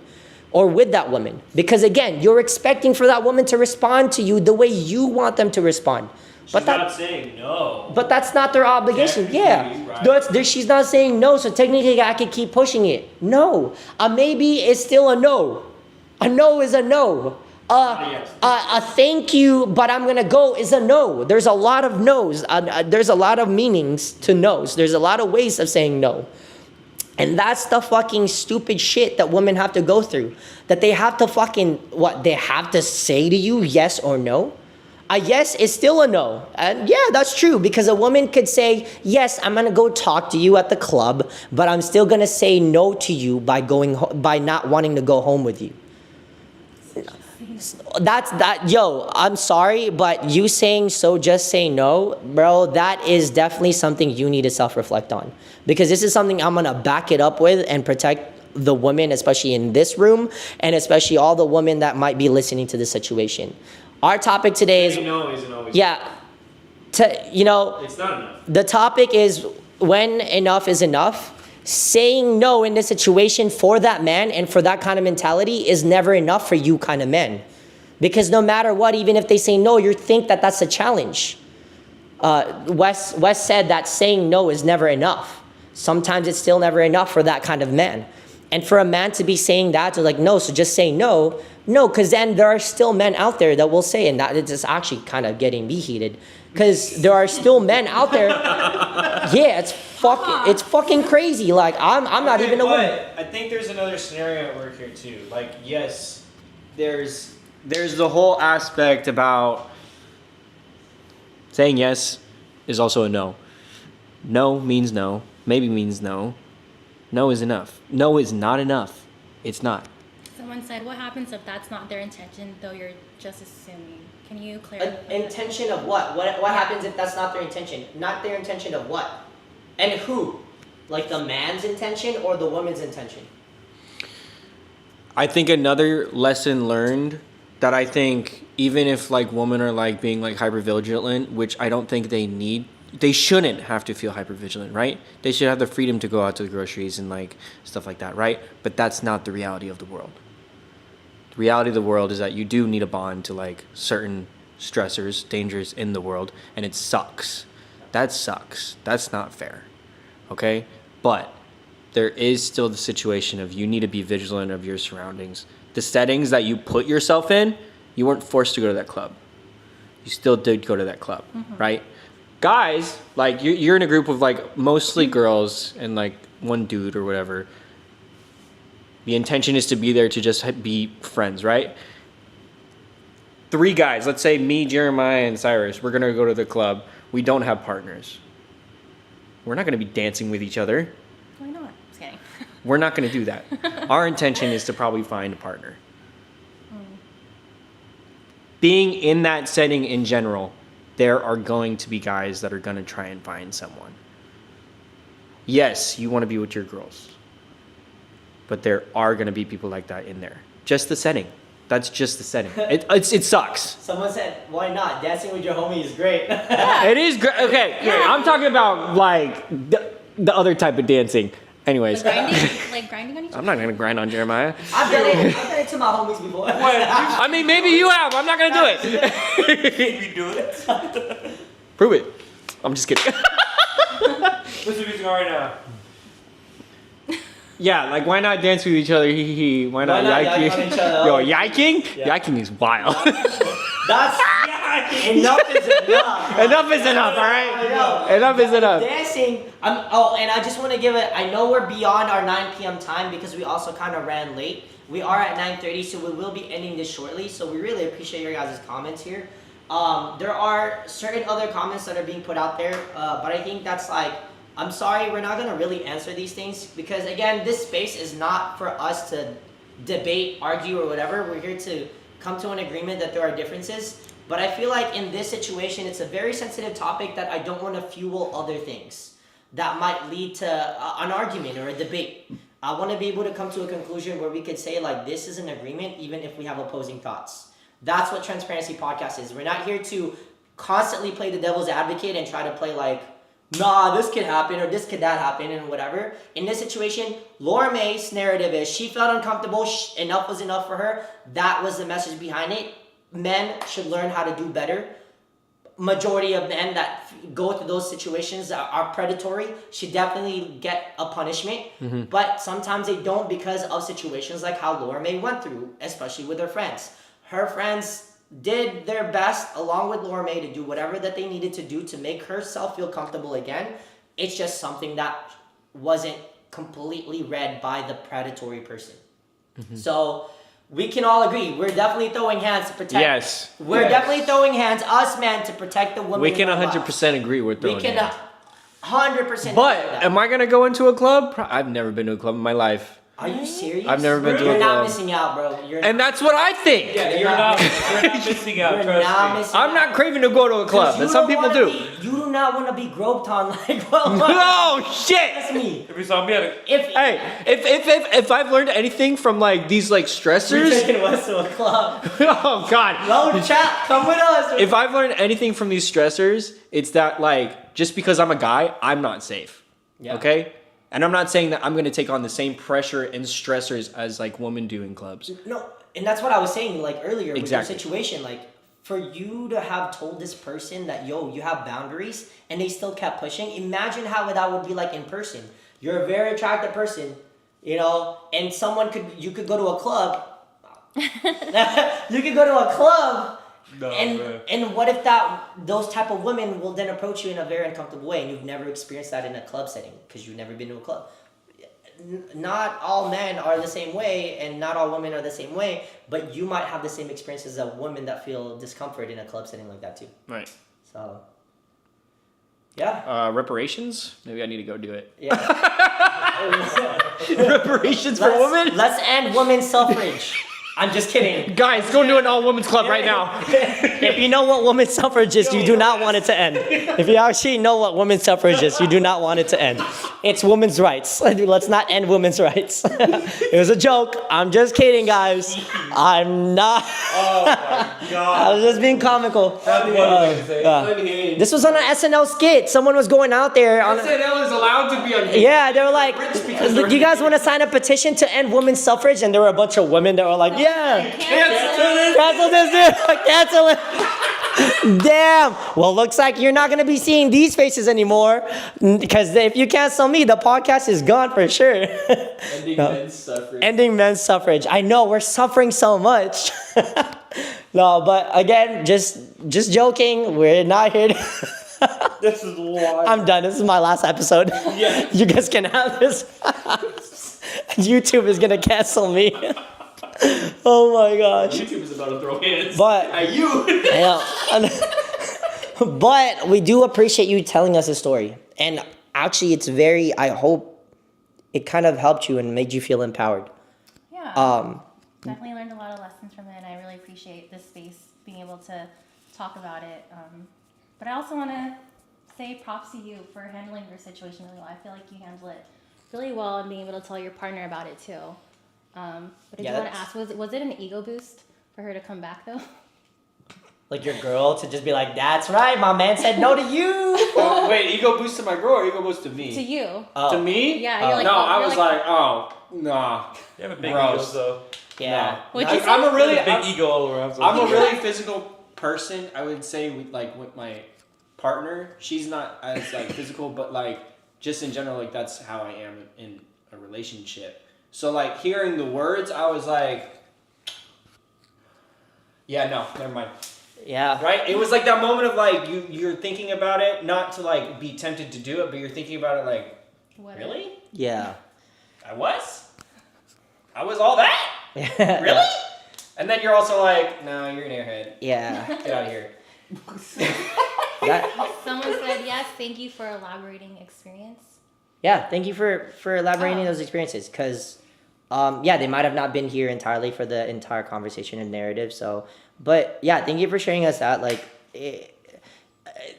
or with that woman. Because again, you're expecting for that woman to respond to you the way you want them to respond. She's not saying no. But that's not their obligation. Technically, Yeah. right. She's not saying no, so technically I could keep pushing it. No. A maybe is still a no. A no is a no. A thank you, but I'm going to go is a no. There's a lot of no's. There's a lot of meanings to no's. There's a lot of ways of saying no. And that's the fucking stupid shit that women have to go through. That they have to they have to say to you yes or no? A yes is still a no. And yeah, that's true, because a woman could say, yes, I'm gonna go talk to you at the club, but I'm still gonna say no to you by not wanting to go home with you. I'm sorry, but you saying so, just say no, bro, that is definitely something you need to self-reflect on. Because this is something I'm gonna back it up with and protect the women, especially in this room, and especially all the women that might be listening to this situation. Our topic today is... no isn't always... Yeah. It's not enough. The topic is when enough is enough. Saying no in this situation for that man and for that kind of mentality is never enough for you kind of men. Because no matter what, even if they say no, you think that that's a challenge. Wes said that saying no is never enough. Sometimes it's still never enough for that kind of man. And for a man to be saying that, to like, no, so just say no. No, because then there are still men out there that will say, and that it's actually kind of getting me heated, because there are still men out there. Yeah, it's fucking crazy. Like I'm not even a woman. I think there's another scenario at work here too. Like, yes, there's the whole aspect about saying yes is also a no. No means no. Maybe means no. No is enough. No is not enough. It's not. Someone said, what happens if that's not their intention, though you're just assuming? Can you clarify? Intention of what? What happens if that's not their intention? Not their intention of what? And who? Like the man's intention or the woman's intention? I think another lesson learned that I think even if like women are like being like hyper vigilant, which I don't think they shouldn't have to feel hyper vigilant, right? They should have the freedom to go out to the groceries and like stuff like that, right? But that's not the reality of the world. The reality of the world is that you do need a bond to like certain stressors, dangers in the world, and it sucks. That sucks. That's not fair. Okay? But there is still the situation of you need to be vigilant of your surroundings. The settings that you put yourself in, you weren't forced to go to that club. You still did go to that club, right? Guys, like you're in a group of like mostly girls and like one dude or whatever. The intention is to be there to just be friends, right? 3 guys, let's say me, Jeremiah, and Cyrus, we're gonna go to the club. We don't have partners. We're not gonna be dancing with each other. Why not? Just kidding. We're not gonna do that. Our intention is to probably find a partner. Being in that setting in general, there are going to be guys that are going to try and find someone. Yes, you want to be with your girls. But there are going to be people like that in there. Just the setting. That's just the setting. It sucks. Someone said, why not? Dancing with your homie is great. It is great. Okay, I'm talking about like the other type of dancing. Anyways, Grinding on each other? I'm not going to grind on Jeremiah. I've done it to my homies before. I mean, maybe you have. I'm not going to do it. We do it. Prove it. I'm just kidding. What's the music on right now? Yeah, like why not dance with each other? Hee hee hee. Why not not yike? yike on each other? Yo, yiking? Yeah. Yiking is wild. That's enough is enough. Enough is enough, all right? Enough is enough. Dancing. And I just want to give it. I know we're beyond our 9 p.m. time because we also kind of ran late. We are at 9:30, so we will be ending this shortly. So we really appreciate your guys' comments here. There are certain other comments that are being put out there, but I think that's like, I'm sorry, we're not gonna really answer these things because again, this space is not for us to debate, argue, or whatever. We're here to come to an agreement that there are differences. But I feel like in this situation, it's a very sensitive topic that I don't want to fuel other things that might lead to an argument or a debate. I want to be able to come to a conclusion where we could say like, this is an agreement, even if we have opposing thoughts. That's what Transparency Podcast is. We're not here to constantly play the devil's advocate and try to play like, nah, this could happen or this could that happen and whatever. In this situation, Laura May's narrative is she felt uncomfortable, enough was enough for her. That was the message behind it. Men should learn how to do better. Majority of men that go through those situations that are predatory should definitely get a punishment. Mm-hmm. But sometimes they don't because of situations like how Laura May went through, especially with her friends. Her friends did their best along with Laura May to do whatever that they needed to do to make herself feel comfortable again. It's just something that wasn't completely read by the predatory person. Mm-hmm. So we can all agree we're definitely throwing hands to protect. Yes. We're definitely throwing hands, us men, to protect the women. We can in our 100% lives. agree with throwing We can hands. 100%. But agree with that. am I going to go into a club? I've never been to a club in my life. Are you serious? I've never been to a You're not club. missing out, bro. And that's what I think. Yeah, you're not missing out. You're Trust not me. missing I'm out. not craving to go to a club, You but some don't people wanna do. You do not want to be groped on like, well, Oh shit! that's me. If you saw me at a If Hey, if I've learned anything from like these like you're stressors, taking us to a club, oh god. load chat, come with us. If I've learned anything from these stressors, it's that like just because I'm a guy, I'm not safe. Yeah. Okay? And I'm not saying that I'm going to take on the same pressure and stressors as like women do in clubs. No, and that's what I was saying like earlier Exactly. with your situation. Like for you to have told this person that you have boundaries, and they still kept pushing. Imagine how that would be like in person. You're a very attractive person, and you could go to a club. You could go to a club. No, and man. and what if those type of women will then approach you in a very uncomfortable way, and you've never experienced that in a club setting because you've never been to a club. not all men are the same way, and not all women are the same way. But you might have the same experience as a woman that feel discomfort in a club setting like that too. Right. So, yeah, Reparations? Maybe I need to go do it. yeah. Reparations for women? Let's end women's suffrage. I'm just kidding. Guys, go to an all women's club right now. If you know what women's suffrage is, you do not want it to end. If you actually know what women's suffrage is, you do not want it to end. It's women's rights. Let's not end women's rights. It was a joke. I'm just kidding, guys. I'm not. Oh my god. I was just being comical. Unhinged. This was on an SNL skit. Someone was going out there on. SNL is allowed to be unhinged. Yeah, they were like, because "Do you guys want to sign a petition to end women's suffrage?" And there were a bunch of women that were like, "Yeah, cancel this dude, cancel it." Damn. Well, looks like you're not gonna be seeing these faces anymore, because if you cancel me, the podcast is gone for sure. Ending men's suffrage. Ending men's suffrage. I know we're suffering so much. No, but again, just joking. We're not here. This is wild. I'm done. This is my last episode. Yeah. You guys can have this. YouTube is gonna cancel me. Oh my gosh. YouTube is about to throw hands But at you. but we do appreciate you telling us a story. And actually I hope it kind of helped you and made you feel empowered. Yeah. Definitely learned a lot of lessons from it, and I really appreciate this space, being able to talk about it. But I also want to say props to you for handling your situation really well. I feel like you handle it really well, and being able to tell your partner about it too. But I do want to ask, was it an ego boost for her to come back though? Like your girl to just be like, "That's right, my man said no to you." Oh, wait, ego boost to my girl or ego boost to me? To you. To me? Yeah, you're like, no, oh, I you're was like- oh, nah. You have a big Gross. ego, though. Yeah. What'd you say? I'm a really Big ego all around. So I'm a really physical person. I would say with my partner, she's not as like physical, but like just in general, like that's how I am in a relationship. So like hearing the words, I was like, yeah, no, never mind. Yeah. Right? It was like that moment of like you're thinking about it, not to like be tempted to do it, but you're thinking about it like, What really? Yeah. I was all that? Really? And then you're also like, no, you're an airhead. Yeah. Get out of here. That, Someone said yes. Thank you for elaborating experience. yeah. Thank you for elaborating those experiences, because they might have not been here entirely for the entire conversation and narrative. So, but yeah, thank you for sharing us that. Like,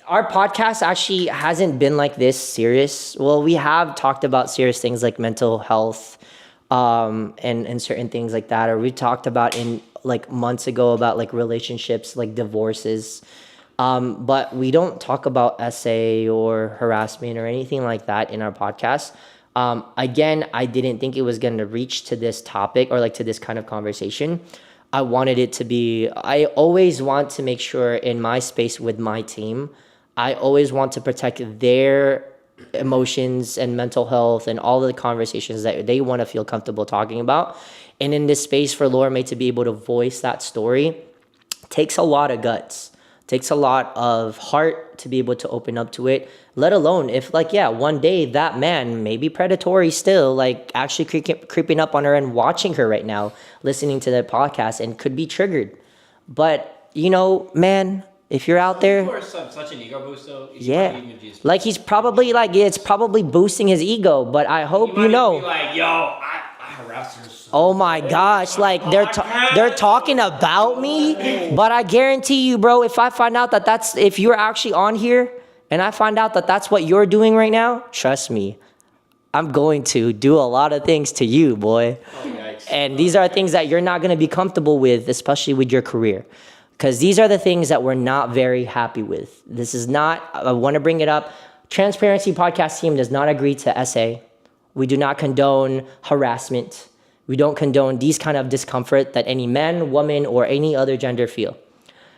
our podcast actually hasn't been like this serious. Well, we have talked about serious things like mental health, and certain things like that. Or we talked about in like months ago about like relationships, like divorces. But we don't talk about SA or harassment or anything like that in our podcast. Again, I didn't think it was going to reach to this topic or like to this kind of conversation. I wanted it to be, I always want to make sure in my space with my team, I always want to protect their emotions and mental health and all the conversations that they want to feel comfortable talking about. And in this space for Laura May to be able to voice that story takes a lot of guts. Takes a lot of heart to be able to open up to it, let alone if like, yeah, one day that man may be predatory still, like actually creeping up on her and watching her right now, listening to the podcast and could be triggered. But, you know, man, if you're out there, People are such an ego boost though. yeah, like he's probably like, it's probably boosting his ego, but I hope you know. Be like, yo, I harassed her. So Oh my gosh, like they're talking about me, but I guarantee you, bro, if I find out that if you're actually on here and I find out that that's what you're doing right now, trust me, I'm going to do a lot of things to you, boy. Oh, yikes. And these are things that you're not going to be comfortable with, especially with your career. Because these are the things that we're not very happy with. This is not, I want to bring it up. Transparency Podcast team does not agree to SA. We do not condone harassment. We don't condone these kind of discomfort that any man, woman, or any other gender feel.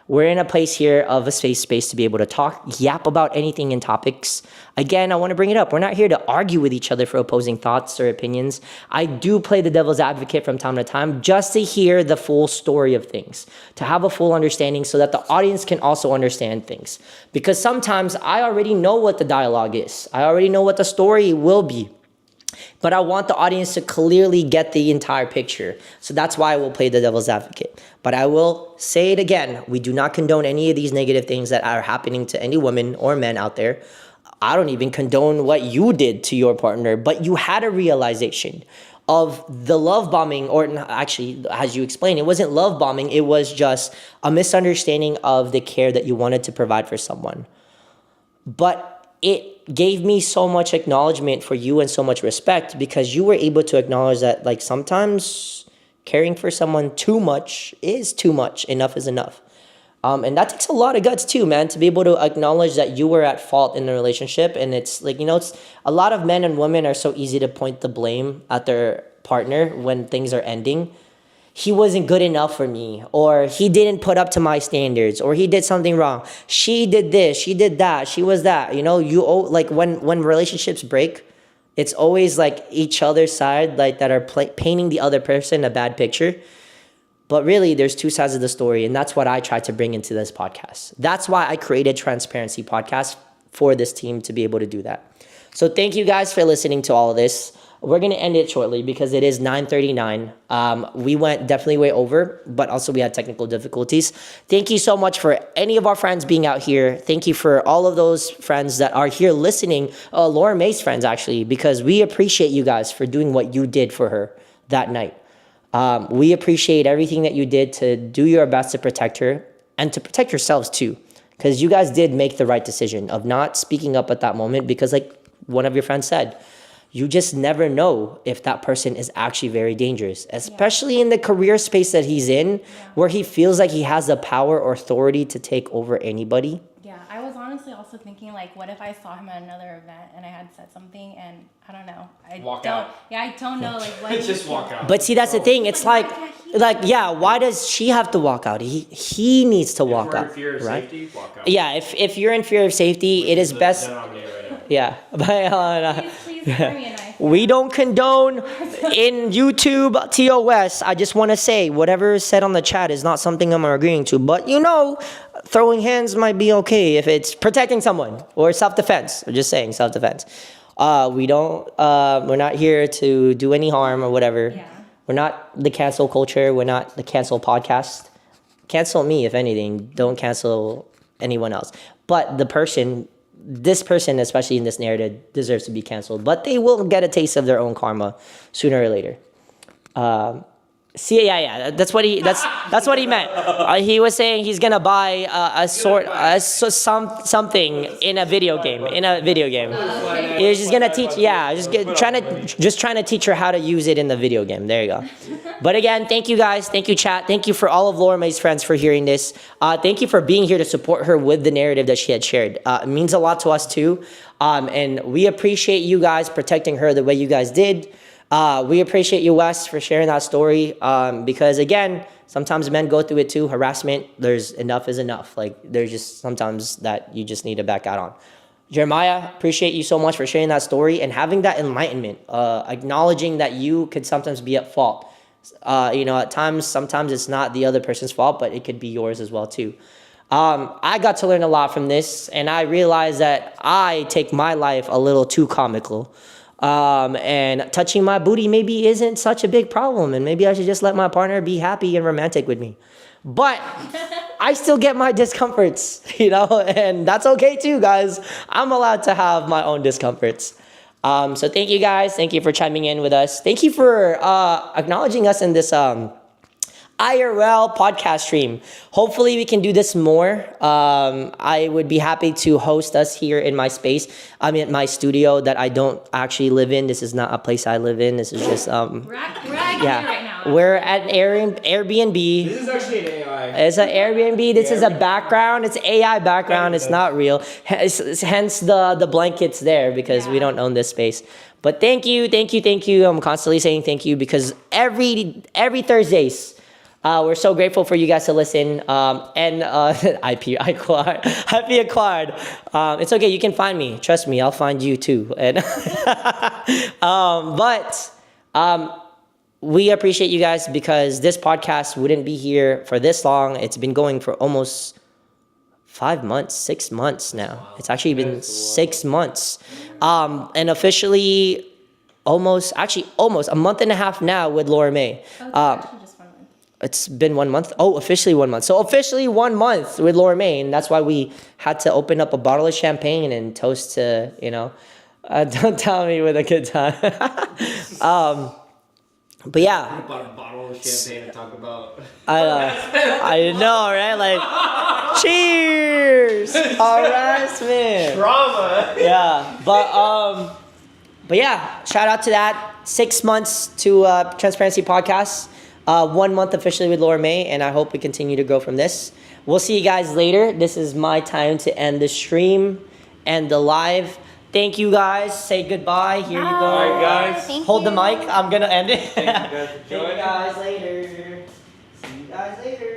We're in a place here of a safe space to be able to talk, yap about anything and topics. Again, I want to bring it up. We're not here to argue with each other for opposing thoughts or opinions. I do play the devil's advocate from time to time just to hear the full story of things, to have a full understanding so that the audience can also understand things. Because sometimes I already know what the dialogue is. I already know what the story will be. But I want the audience to clearly get the entire picture. So that's why I will play the devil's advocate. But I will say it again. We do not condone any of these negative things that are happening to any women or men out there. I don't even condone what you did to your partner, but you had a realization of the love bombing, or actually, as you explained, it wasn't love bombing. It was just a misunderstanding of the care that you wanted to provide for someone. But it gave me so much acknowledgement for you and so much respect because you were able to acknowledge that, like, sometimes caring for someone too much is too much. Enough is enough. And that takes a lot of guts too, man, to be able to acknowledge that you were at fault in the relationship. And it's like, it's a lot of men and women are so easy to point the blame at their partner when things are ending. He wasn't good enough for me, or he didn't put up to my standards, or he did something wrong. She did this, she did that, she was that. Like when relationships break, it's always like each other's side, like that are painting the other person a bad picture. But really, there's two sides of the story, and that's what I try to bring into this podcast. That's why I created Transparency Podcast for this team to be able to do that. So thank you guys for listening to all of this. We're going to end it shortly because it is 9:39. We went definitely way over, but also we had technical difficulties. Thank you so much for any of our friends being out here. Thank you for all of those friends that are here listening. Laura May's friends, actually, because we appreciate you guys for doing what you did for her that night. We appreciate everything that you did to do your best to protect her and to protect yourselves too, because you guys did make the right decision of not speaking up at that moment because, like one of your friends said, you just never know if that person is actually very dangerous, especially in the career space that he's in, where he feels like he has the power or authority to take over anybody. Yeah, I was honestly also thinking, like, what if I saw him at another event and I had said something and I don't know. Walk out. Yeah, I don't know, like, what. Just walk out. But see, that's the thing. It's why does she have to walk out? He needs to walk out, right? Safety, walk out. Yeah, if you're in fear of safety, it is best. Yeah, but Please spare me a knife. we don't condone in YouTube TOS. I just want to say whatever is said on the chat is not something I'm agreeing to. But throwing hands might be okay if it's protecting someone or self-defense. I'm just saying self-defense. We don't. We're not here to do any harm or whatever. Yeah. We're not the cancel culture. We're not the cancel podcast. Cancel me if anything. Don't cancel anyone else. But this person, especially in this narrative, deserves to be canceled. But they will get a taste of their own karma sooner or later. That's what he meant. He was saying he's gonna buy something in a video game. He's just gonna teach. Yeah, trying to teach her how to use it in the video game. There you go. But again, thank you guys. Thank you, chat. Thank you for all of Laura May's friends for hearing this. Thank you for being here to support her with the narrative that she had shared. It means a lot to us too. And we appreciate you guys protecting her the way you guys did. We appreciate you, Wes, for sharing that story. Because again, sometimes men go through it too. Harassment, there's enough is enough. Like there's just sometimes that you just need to back out on. Jeremiah, appreciate you so much for sharing that story and having that enlightenment, acknowledging that you could sometimes be at fault. At times, sometimes it's not the other person's fault, but it could be yours as well too. I got to learn a lot from this, and I realized that I take my life a little too comical. And touching my booty maybe isn't such a big problem, and maybe I should just let my partner be happy and romantic with me. But I still get my discomforts, and that's okay too, guys. I'm allowed to have my own discomforts. So thank you guys. Thank you for chiming in with us. Thank you for acknowledging us in this IRL podcast stream. Hopefully we can do this more. I would be happy to host us here in my space. I'm in my studio that I don't actually live in. This is not a place I live in. This is just We're at yeah. right now. We're at Airbnb. This is actually an AI. It's an Airbnb. This is a background. It's AI background. It's not real. Hence the blankets there because we don't own this space. But thank you. I'm constantly saying thank you because every Thursdays. We're so grateful for you guys to listen. IP acquired. It's okay. You can find me. Trust me. I'll find you too. And we appreciate you guys because this podcast wouldn't be here for this long. It's been going for almost 5 months, 6 months now. It's actually been 6 months. And officially, almost a month and a half now with Laura May. Actually just 1 month. It's been 1 month. Oh, officially 1 month. So officially 1 month with Laura May, and that's why we had to open up a bottle of champagne and toast to, don't tell me with a good time. But yeah, Bought a bottle of champagne to talk about. I know, right? Like, cheers, harassment, Drama. yeah. But yeah, shout out to that. 6 months to Transparency Podcast. 1 month officially with Laura May, and I hope we continue to grow from this. We'll see you guys later. This is my time to end the stream and the live. Thank you guys. Say goodbye. Here you go. Bye, guys. Thank Hold the you. mic. I'm gonna end it. Thank you guys for See you joining. guys later. See you guys later.